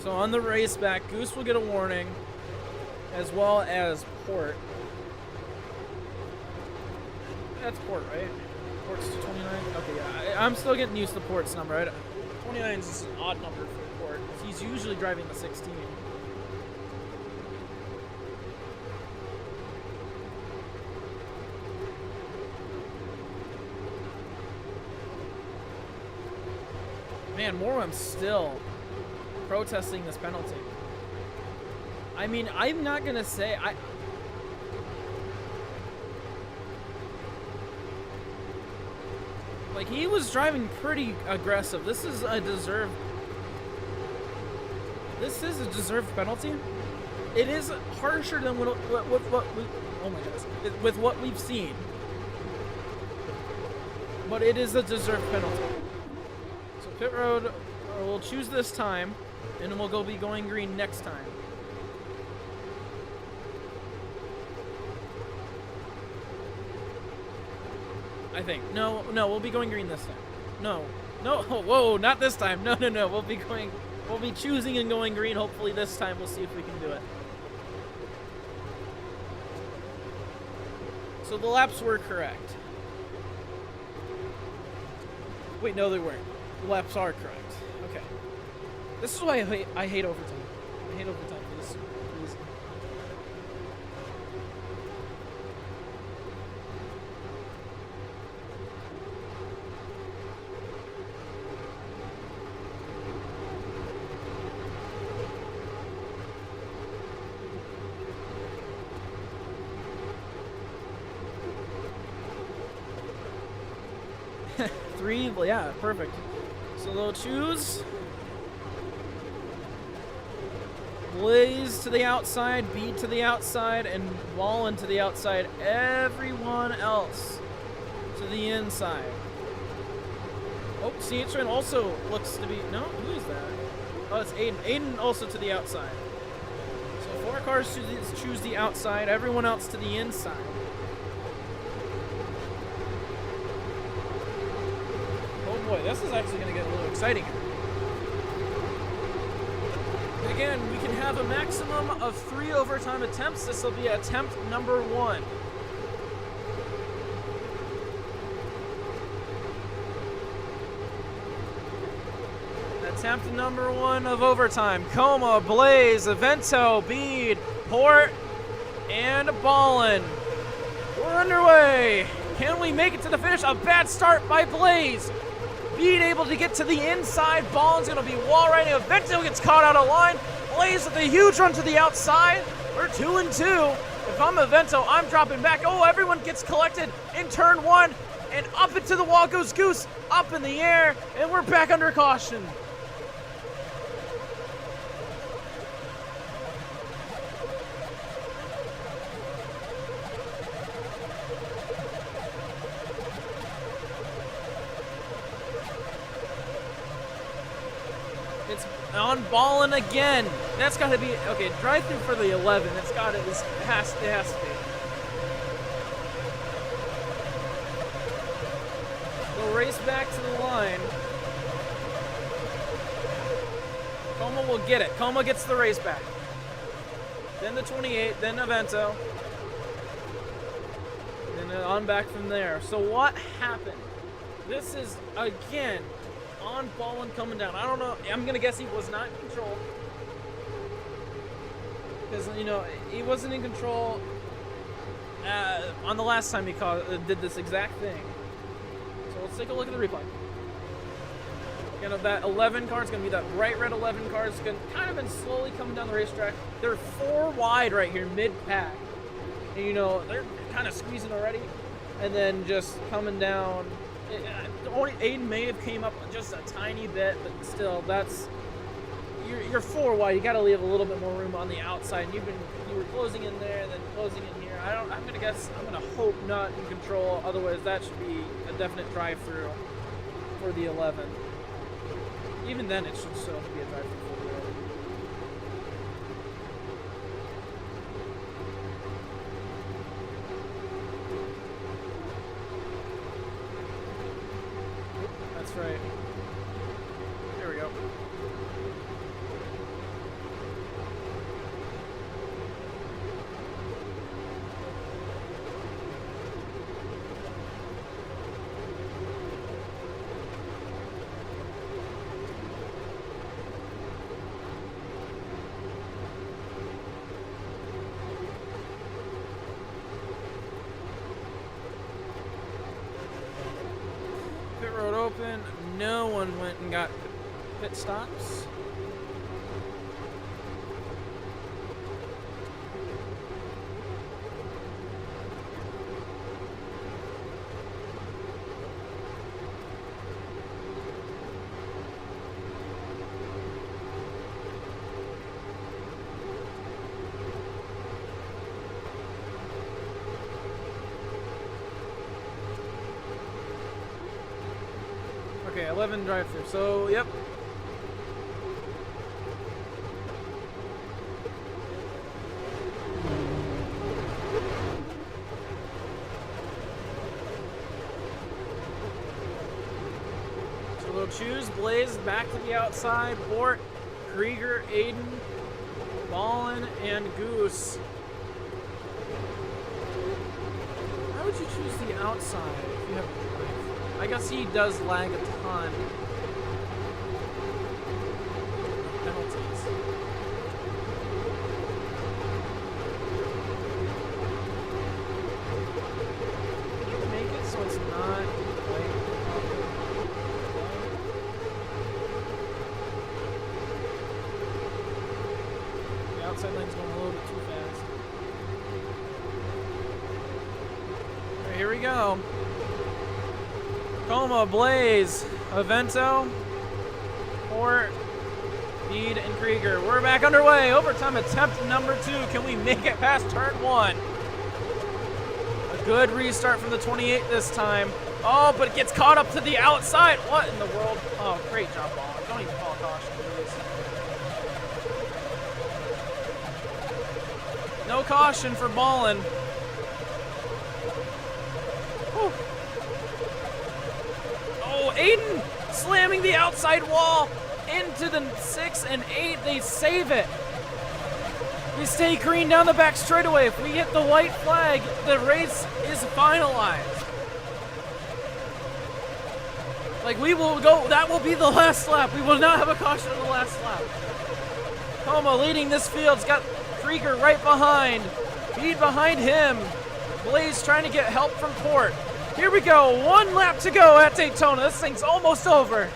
So on the race back, Goose will get a warning, as well as Port. That's Port, right? Port's 29? Okay, yeah. I'm still getting used to Port's number. 29 is an odd number for Port. He's usually driving the 16. Man, Morwam's still protesting this penalty. I mean, I'm not gonna say he was driving pretty aggressive. This is a deserved penalty. It is harsher than what we, oh my goodness, with what we've seen. But it is a deserved penalty. So pit road, we'll choose this time, and we'll be going green next time. I think. No, we'll be going green this time. No, whoa, not this time. No, we'll be choosing and going green. Hopefully this time we'll see if we can do it. So the laps were correct. Wait, no, they weren't. Laps are correct. Okay. This is why I hate overtime. I hate overtime for this reason. Three, well, yeah, perfect. So they'll choose Blaze to the outside, Beat to the outside, and Ballin to the outside. Everyone else to the inside. Oh, CHN also looks to be, no, who is that? Oh, it's Aiden. Aiden also to the outside. So 4 cars choose the outside, everyone else to the inside. Boy, this is actually going to get a little exciting. Again, we can have a maximum of 3 overtime attempts. This will be attempt number 1. Attempt number 1 of overtime. Coma, Blaze, Avento, Bede, Port, and Ballin. We're underway. Can we make it to the finish? A bad start by Blaze. Being able to get to the inside, Ballin's going to be wall riding. Avento gets caught out of line. Blaze with a huge run to the outside. We're 2 and 2. If I'm Avento, I'm dropping back. Oh, everyone gets collected in turn 1, and up into the wall goes Goose, up in the air, and we're back under caution. It's on Ballin again. That's got to be okay. Drive through for the 11. It's got it. It has to be. They'll race back to the line. Coma will get it. Coma gets the race back. Then the 28. Then Avento. Then on back from there. So what happened? This is again. On Ballin coming down. I don't know. I'm going to guess he was not in control. Because, you know, he wasn't in control on the last time he did this exact thing. So let's take a look at the replay. You know, that 11 car is going to be that bright red 11 car. It's going to kind of been slowly coming down the racetrack. They're 4 wide right here, mid-pack. And, you know, they're kind of squeezing already. And then just coming down. Only Aiden may have came up just a tiny bit, but still, that's you're 4 wide. You got to leave a little bit more room on the outside. And you were closing in there, then closing in here. I'm gonna hope not in control. Otherwise, that should be a definite drive-through for the 11. Even then, it should still be a drive-through for the 11. That's right. There we go. Pit road open. No one went and got pit stops. Okay, 11 drive-through. So, yep. So we'll choose Blaze back to the outside. Bort, Krieger, Aiden, Ballin, and Goose. Why would you choose the outside if you have a drive-through? I guess he does lag a ton. Penalties. Can you make it so it's not like the outside lane's going a little bit too fast. All right, here we go. Coma, Blaze, Avento, Port, Mead, and Krieger. We're back underway. Overtime attempt number 2. Can we make it past turn 1? A good restart from the 28 this time. Oh, but it gets caught up to the outside. What in the world? Oh, great job, ball. Don't even call a caution, please. No caution for Ballin. Whew. Oh, Aiden slamming the outside wall into the 6 and 8. They save it. We stay green down the back straightaway. If we hit the white flag, the race is finalized. Like, we will go, that will be the last lap. We will not have a caution on the last lap. Coma leading this field. It's got Krieger right behind. Bead behind him. Blaze trying to get help from Port. Here we go. 1 lap to go at Daytona. This thing's almost over.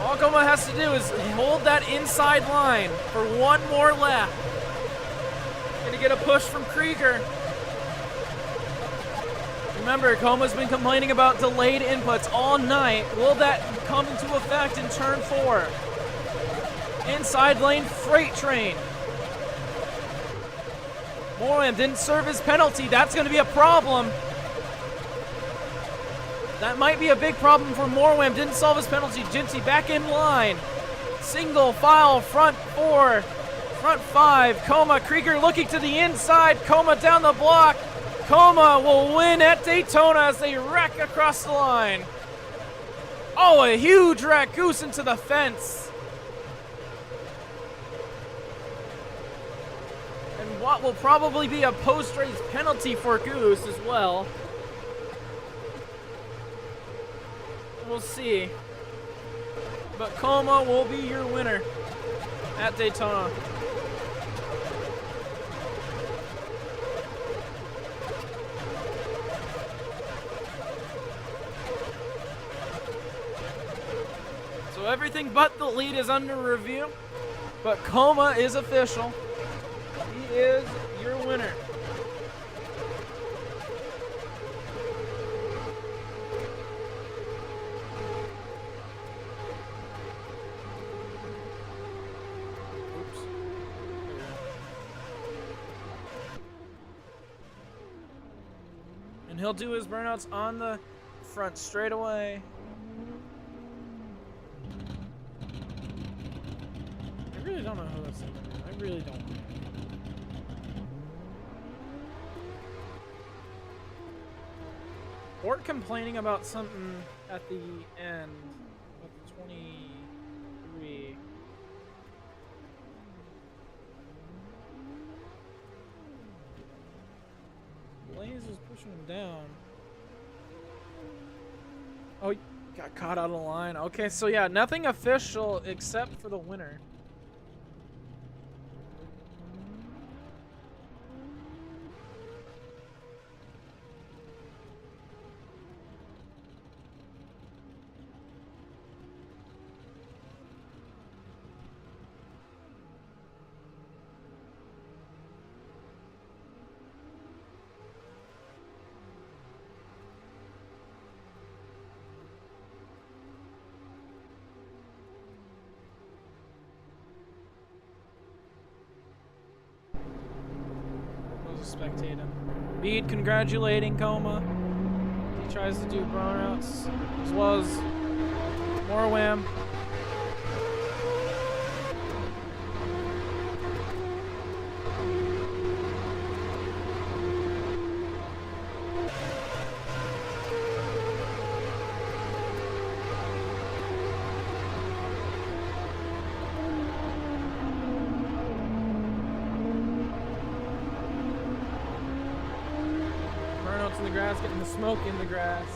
All Coma has to do is hold that inside line for 1 more lap. Gonna get a push from Krieger. Remember, Coma's been complaining about delayed inputs all night. Will that come into effect in turn 4? Inside lane freight train. Moran didn't serve his penalty. That's going to be a problem. That might be a big problem for Morwam. Didn't solve his penalty. Jinty back in line. Single file, front 4, front 5. Coma, Krieger looking to the inside. Coma down the block. Coma will win at Daytona as they wreck across the line. Oh, a huge wreck. Goose into the fence. And what will probably be a post-race penalty for Goose as well. We'll see. But Coma will be your winner at Daytona. So everything but the lead is under review, but Coma is official. He is your winner. Oops. And he'll do his burnouts on the front straightaway. I really don't know who that's going to be. I really don't. Or complaining about something at the end of the 23. Blaze is pushing him down. Oh, he got caught out of line. Okay, so yeah, nothing official except for the winner. Spectate him. Bead congratulating Coma. He tries to do burnouts as well as more wham. in the grass, getting the smoke in the grass.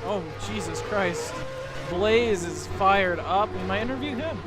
Oh, Jesus Christ. Blaze is fired up. We might interview him.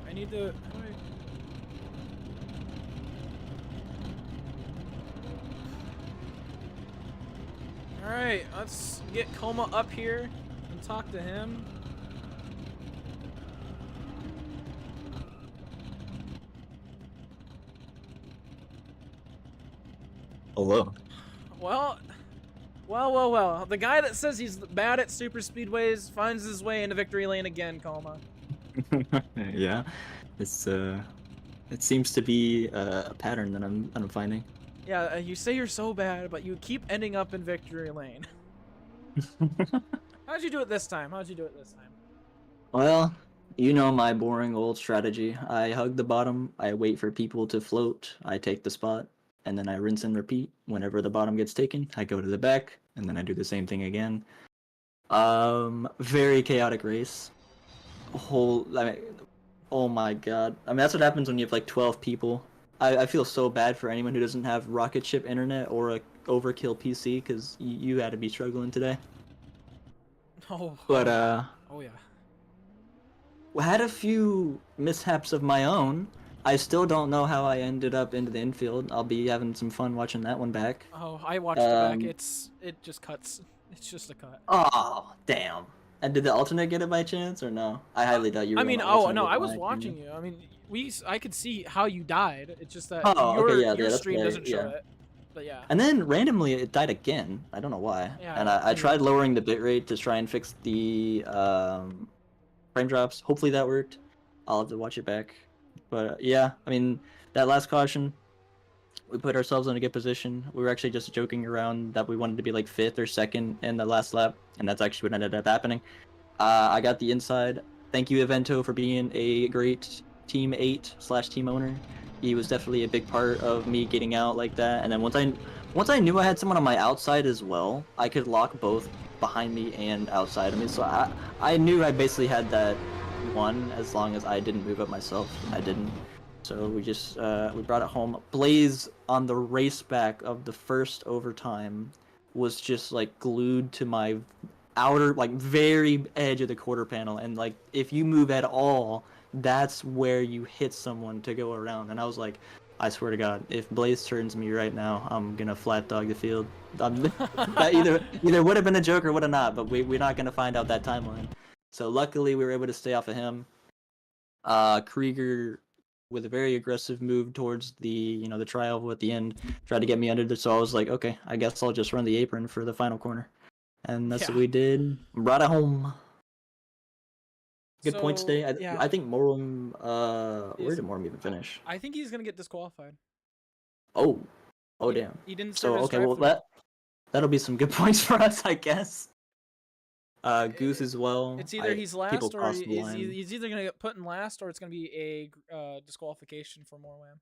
I need to. Alright, let's get Coma up here and talk to him. Hello. Well. The guy that says he's bad at super speedways finds his way into victory lane again, Coma. Yeah, it's it seems to be a pattern that I'm finding. Yeah, you say you're so bad, but you keep ending up in victory lane. How'd you do it this time? Well, you know my boring old strategy. I hug the bottom, I wait for people to float, I take the spot, and then I rinse and repeat. Whenever the bottom gets taken, I go to the back, and then I do the same thing again. Very chaotic race. Oh my god. I mean, that's what happens when you have like 12 people. I feel so bad for anyone who doesn't have rocket ship internet or a overkill PC, because you had to be struggling today. Oh. But Oh yeah. had a few mishaps of my own. I still don't know how I ended up into the infield. I'll be having some fun watching that one back. Oh, I watched it back. It just cuts. It's just a cut. Oh, damn. And did the alternate get it by chance or no? I highly doubt you were. I mean, on the oh alternate no, with I was mine, watching you. I mean, I could see how you died. It's just that Oh, your okay, yeah, that's stream right, doesn't show yeah. it. But yeah. And then randomly it died again. I don't know why. Yeah, and I tried lowering the bitrate to try and fix the frame drops. Hopefully that worked. I'll have to watch it back. But yeah, I mean, that last caution, we put ourselves in a good position. We were actually just joking around that we wanted to be like 5th or 2nd in the last lap, and that's actually what ended up happening. I got the inside. Thank you, Evento, for being a great team 8/team owner. He was definitely a big part of me getting out like that. And then once I knew I had someone on my outside as well, I could lock both behind me and outside of me. So I knew I basically had that one as long as I didn't move up myself. I didn't. So we just we brought it home. Blaze on the race back of the first overtime was just like glued to my outer, like very edge of the quarter panel, and like if you move at all, that's where you hit someone to go around. And I was like, I swear to God, if Blaze turns me right now, I'm gonna flat dog the field. That either would have been a joke or would have not, but we're not gonna find out that timeline. So luckily we were able to stay off of him. Krieger with a very aggressive move towards the the tri-oval at the end tried to get me under there, so I was like, okay, I guess I'll just run the apron for the final corner. And that's what we did. Brought it home. Good points today. I think Morum. Where did Morum even finish? I think he's gonna get disqualified. Oh damn. He didn't. So okay, well that'll be some good points for us, I guess. Goose as well. It's either he's last or he's either gonna get put in last, or it's gonna be a disqualification for Morwam.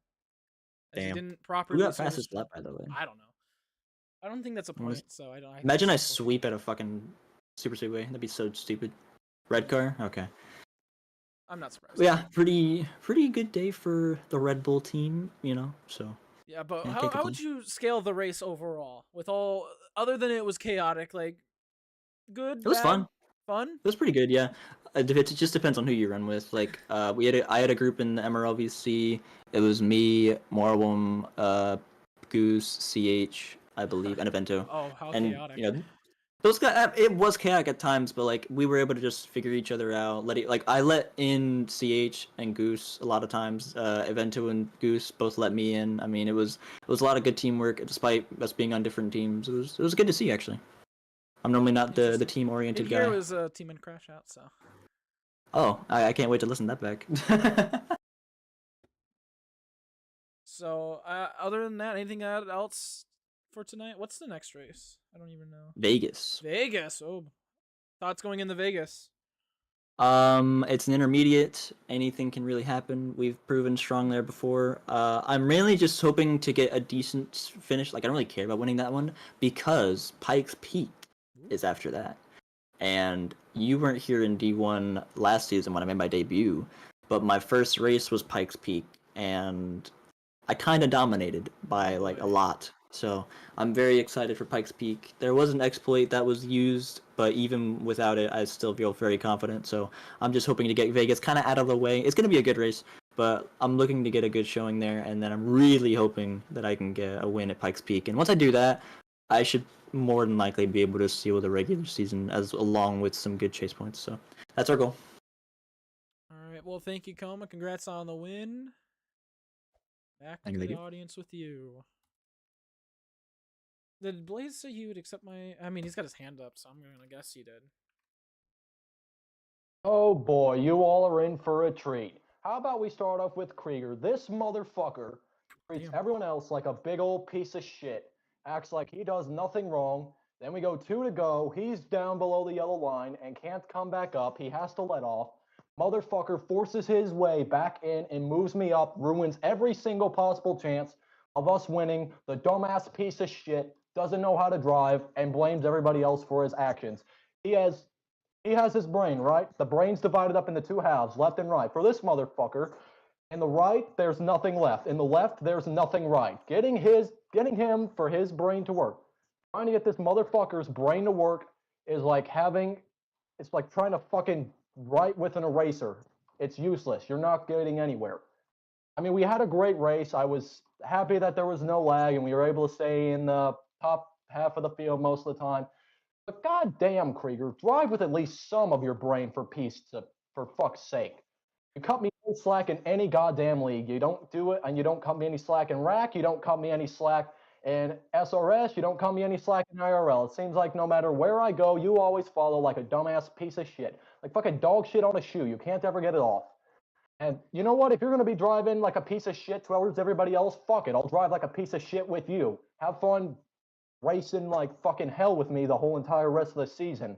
Damn. He didn't properly. Who got fastest lap, by the way? I don't know. I don't think that's a point, so I don't. Imagine I sweep at a fucking super speedway. That'd be so stupid. Red car? Okay. I'm not surprised. Yeah, pretty good day for the Red Bull team, so. Yeah, but how would you scale the race overall? With all, other than it was chaotic, like, good? It was fun. Fun? It was pretty good, yeah. it just depends on who you run with. Like, I had a group in the MRLVC. It was me, Morwum, Goose, CH, I believe, and Evento. Oh, how And chaotic. those guys. It was chaotic at times, but like we were able to just figure each other out. I let in CH and Goose a lot of times. Evento and Goose both let me in. I mean, it was a lot of good teamwork despite us being on different teams. It was good to see actually. I'm normally not the team oriented Here guy. was a team and crash out, so. Oh, I can't wait to listen to that back. So, other than that, anything else for tonight? What's the next race? I don't even know. Vegas. Vegas. Oh, thoughts going into Vegas? It's an intermediate. Anything can really happen. We've proven strong there before. I'm mainly just hoping to get a decent finish. Like I don't really care about winning that one because Pikes Peak is after that. And you weren't here in D1 last season when I made my debut, but my first race was Pikes Peak, and I kind of dominated by like a lot. So I'm very excited for Pikes Peak. There was an exploit that was used, but even without it, I still feel very confident. So I'm just hoping to get Vegas kind of out of the way. It's going to be a good race, but I'm looking to get a good showing there, and then I'm really hoping that I can get a win at Pikes Peak. And once I do that, I should more than likely be able to seal the regular season as along with some good chase points. So that's our goal. All right. Well, thank you, Coma. Congrats on the win. Back to Thank the you. audience with you. Did Blaze say he would accept my? I mean, he's got his hand up, so I'm gonna guess he did. Oh boy, you all are in for a treat. How about we start off with Krieger? This motherfucker treats Damn. everyone else like a big old piece of shit. Acts like he does nothing wrong. Then we go 2 to go. He's down below the yellow line and can't come back up. He has to let off. Motherfucker forces his way back in and moves me up, ruins every single possible chance of us winning. The dumbass piece of shit doesn't know how to drive and blames everybody else for his actions. He has his brain, right? The brain's divided up into 2 halves, left and right. For this motherfucker, in the right, there's nothing left. In the left, there's nothing right. Getting him for his brain to work. Trying to get this motherfucker's brain to work is like it's like trying to fucking write with an eraser. It's useless. You're not getting anywhere. I mean, we had a great race. I was happy that there was no lag and we were able to stay in the top half of the field most of the time. But goddamn, Krieger, drive with at least some of your brain for fuck's sake. You cut me any slack in any goddamn league. You don't do it, and you don't cut me any slack in RAC. You don't cut me any slack in SRS. You don't cut me any slack in IRL. It seems like no matter where I go, you always follow like a dumbass piece of shit. Like fucking dog shit on a shoe. You can't ever get it off. And you know what? If you're going to be driving like a piece of shit towards everybody else, fuck it. I'll drive like a piece of shit with you. Have fun racing like fucking hell with me the whole entire rest of the season.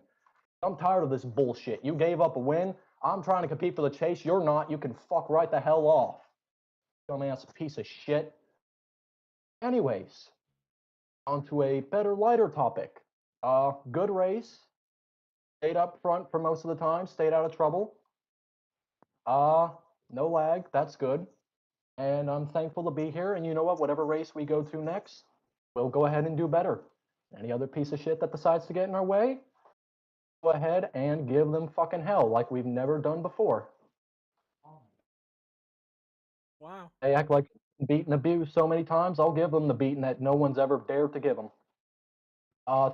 I'm tired of this bullshit. You gave up a win. I'm trying to compete for the chase. You're not. You can fuck right the hell off. Dumbass piece of shit. Anyways, on to a better, lighter topic. Good race. Stayed up front for most of the time. Stayed out of trouble. No lag. That's good. And I'm thankful to be here. And you know what? Whatever race we go to next, we'll go ahead and do better. Any other piece of shit that decides to get in our way, go ahead and give them fucking hell like we've never done before. Wow. They act like beaten abused so many times. I'll give them the beating that no one's ever dared to give them.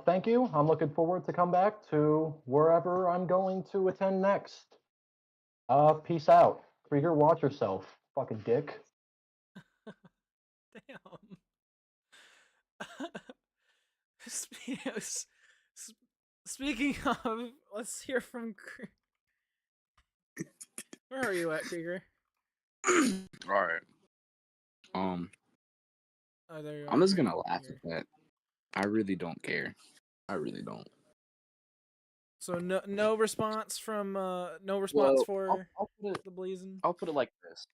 Thank you. I'm looking forward to come back to wherever I'm going to attend next. Peace out. Krieger, watch yourself. Fucking dick. Damn. Speaking of, let's hear from. Where are you at, Krieger? All right. Oh, there you are. I'm just gonna laugh at that. I really don't care. I really don't. So no response from no response for I'll put it. the Blazing. I'll put it like this.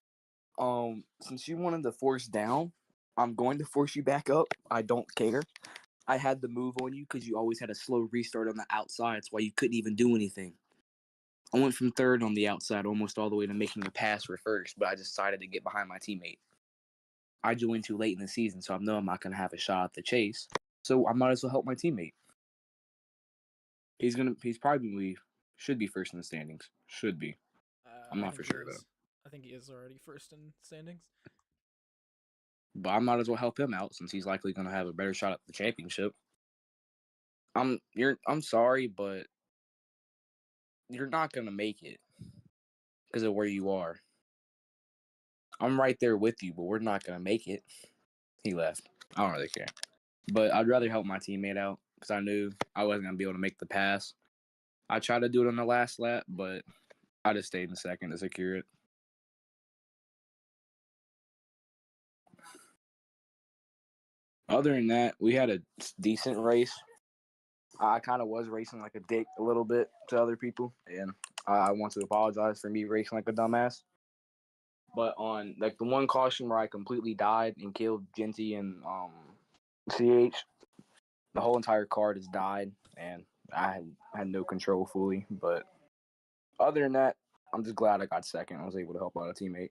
Since you wanted to force down, I'm going to force you back up. I don't care. I had the move on you because you always had a slow restart on the outside. That's why you couldn't even do anything. I went from third on the outside almost all the way to making a pass for first, but I decided to get behind my teammate. I joined too late in the season, so I know I'm not going to have a shot at the chase. So I might as well help my teammate. He's probably should be first in the standings. Should be. I'm I not for think he sure though. is. I think he is already first in standings. But I might as well help him out since he's likely going to have a better shot at the championship. I'm sorry, but you're not going to make it because of where you are. I'm right there with you, but we're not going to make it. He left. I don't really care. But I'd rather help my teammate out because I knew I wasn't going to be able to make the pass. I tried to do it on the last lap, but I just stayed in second to secure it. Other than that, we had a decent race. I kind of was racing like a dick a little bit to other people, and I want to apologize for me racing like a dumbass. But on like the one caution where I completely died and killed Genty and CH, the whole entire car just died, and I had no control fully. But other than that, I'm just glad I got second. I was able to help out a teammate.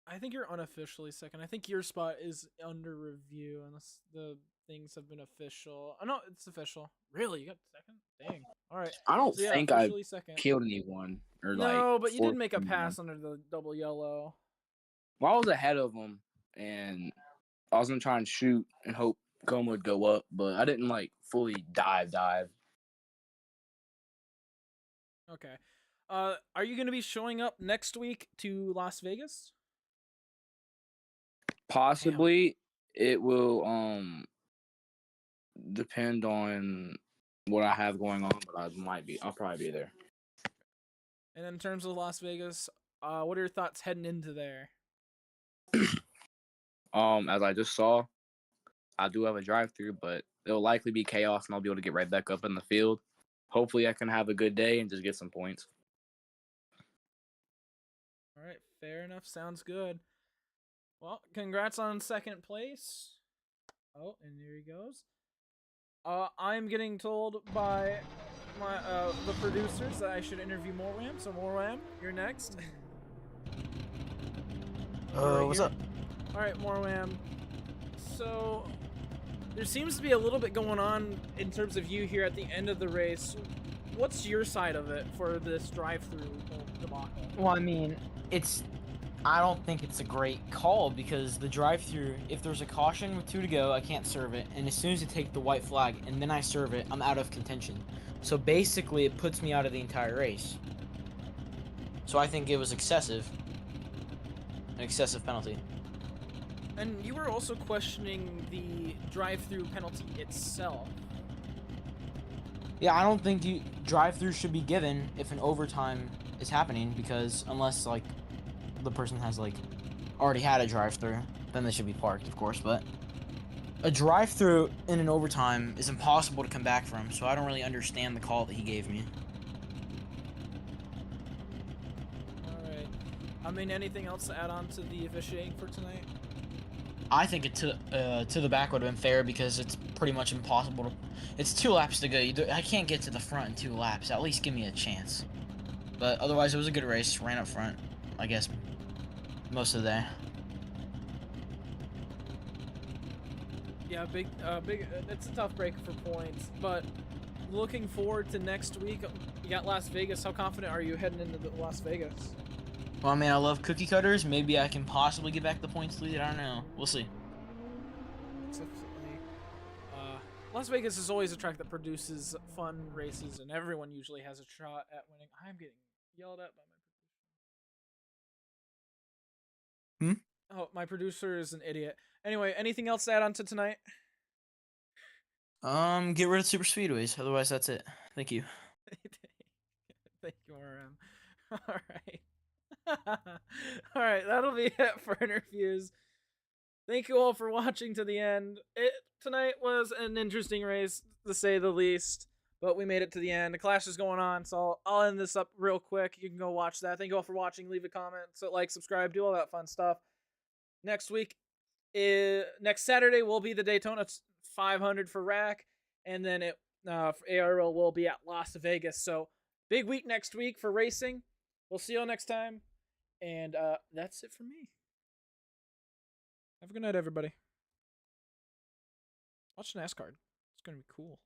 I think you're unofficially second. I think your spot is under review unless the things have been official. Oh no, it's official. Really, you got second? Dang. All right. I don't So yeah, think I officially second. killed anyone or No, like. but you did make a forced anyone. pass under the double yellow. Well, I was ahead of him, and I was gonna try and shoot and hope Coma would go up, but I didn't like fully dive. Okay. Are you going to be showing up next week to Las Vegas? Possibly, it will depend on what I have going on, but I'll probably be there. And in terms of Las Vegas, what are your thoughts heading into there? As I just saw, I do have a drive-through, but it'll likely be chaos, and I'll be able to get right back up in the field. Hopefully, I can have a good day and just get some points. All right, fair enough. Sounds good. Well, congrats on second place. Oh, and there he goes. I'm getting told by my the producers that I should interview Morwam. So Morwam, you're next. What's up? All right, Morwam. So there seems to be a little bit going on in terms of you here at the end of the race. What's your side of it for this drive-through debacle? Well, I mean, I don't think it's a great call because the drive-through, if there's a caution with 2 to go, I can't serve it. And as soon as you take the white flag and then I serve it, I'm out of contention. So basically, it puts me out of the entire race. So I think it was excessive. An excessive penalty. And you were also questioning the drive-through penalty itself. Yeah, I don't think drive-through should be given if an overtime is happening because unless like the person has like already had a drive-through, then they should be parked, of course. But a drive-through in an overtime is impossible to come back from, so I don't really understand the call that he gave me. All right. I mean, anything else to add on to the officiating for tonight? I think it to the back would have been fair because it's pretty much impossible to. It's 2 laps to go. I can't get to the front in 2 laps. At least give me a chance. But otherwise, it was a good race. Ran up front, I guess, most of the day. Yeah, big. It's a tough break for points, but looking forward to next week. You got Las Vegas. How confident are you heading into the Las Vegas? Well, I mean, I love cookie cutters. Maybe I can possibly get back the points lead. I don't know. We'll see. Las Vegas is always a track that produces fun races, and everyone usually has a shot at winning. I'm getting yelled at by my producer. Oh, my producer is an idiot. Anyway, anything else to add on to tonight? Get rid of super speedways. Otherwise, that's it. Thank you. Thank you, RM. All right. All right, that'll be it for interviews. Thank you all for watching to the end. Tonight was an interesting race, to say the least, but we made it to the end. The clash is going on, so I'll end this up real quick. You can go watch that. Thank you all for watching. Leave a comment, like, subscribe, do all that fun stuff. Next Saturday will be the Daytona 500 for Rack, and then for AIRL will be at Las Vegas. So big week next week for racing. We'll see you all next time, and that's it for me. Have a good night, everybody. Watch NASCAR. It's going to be cool.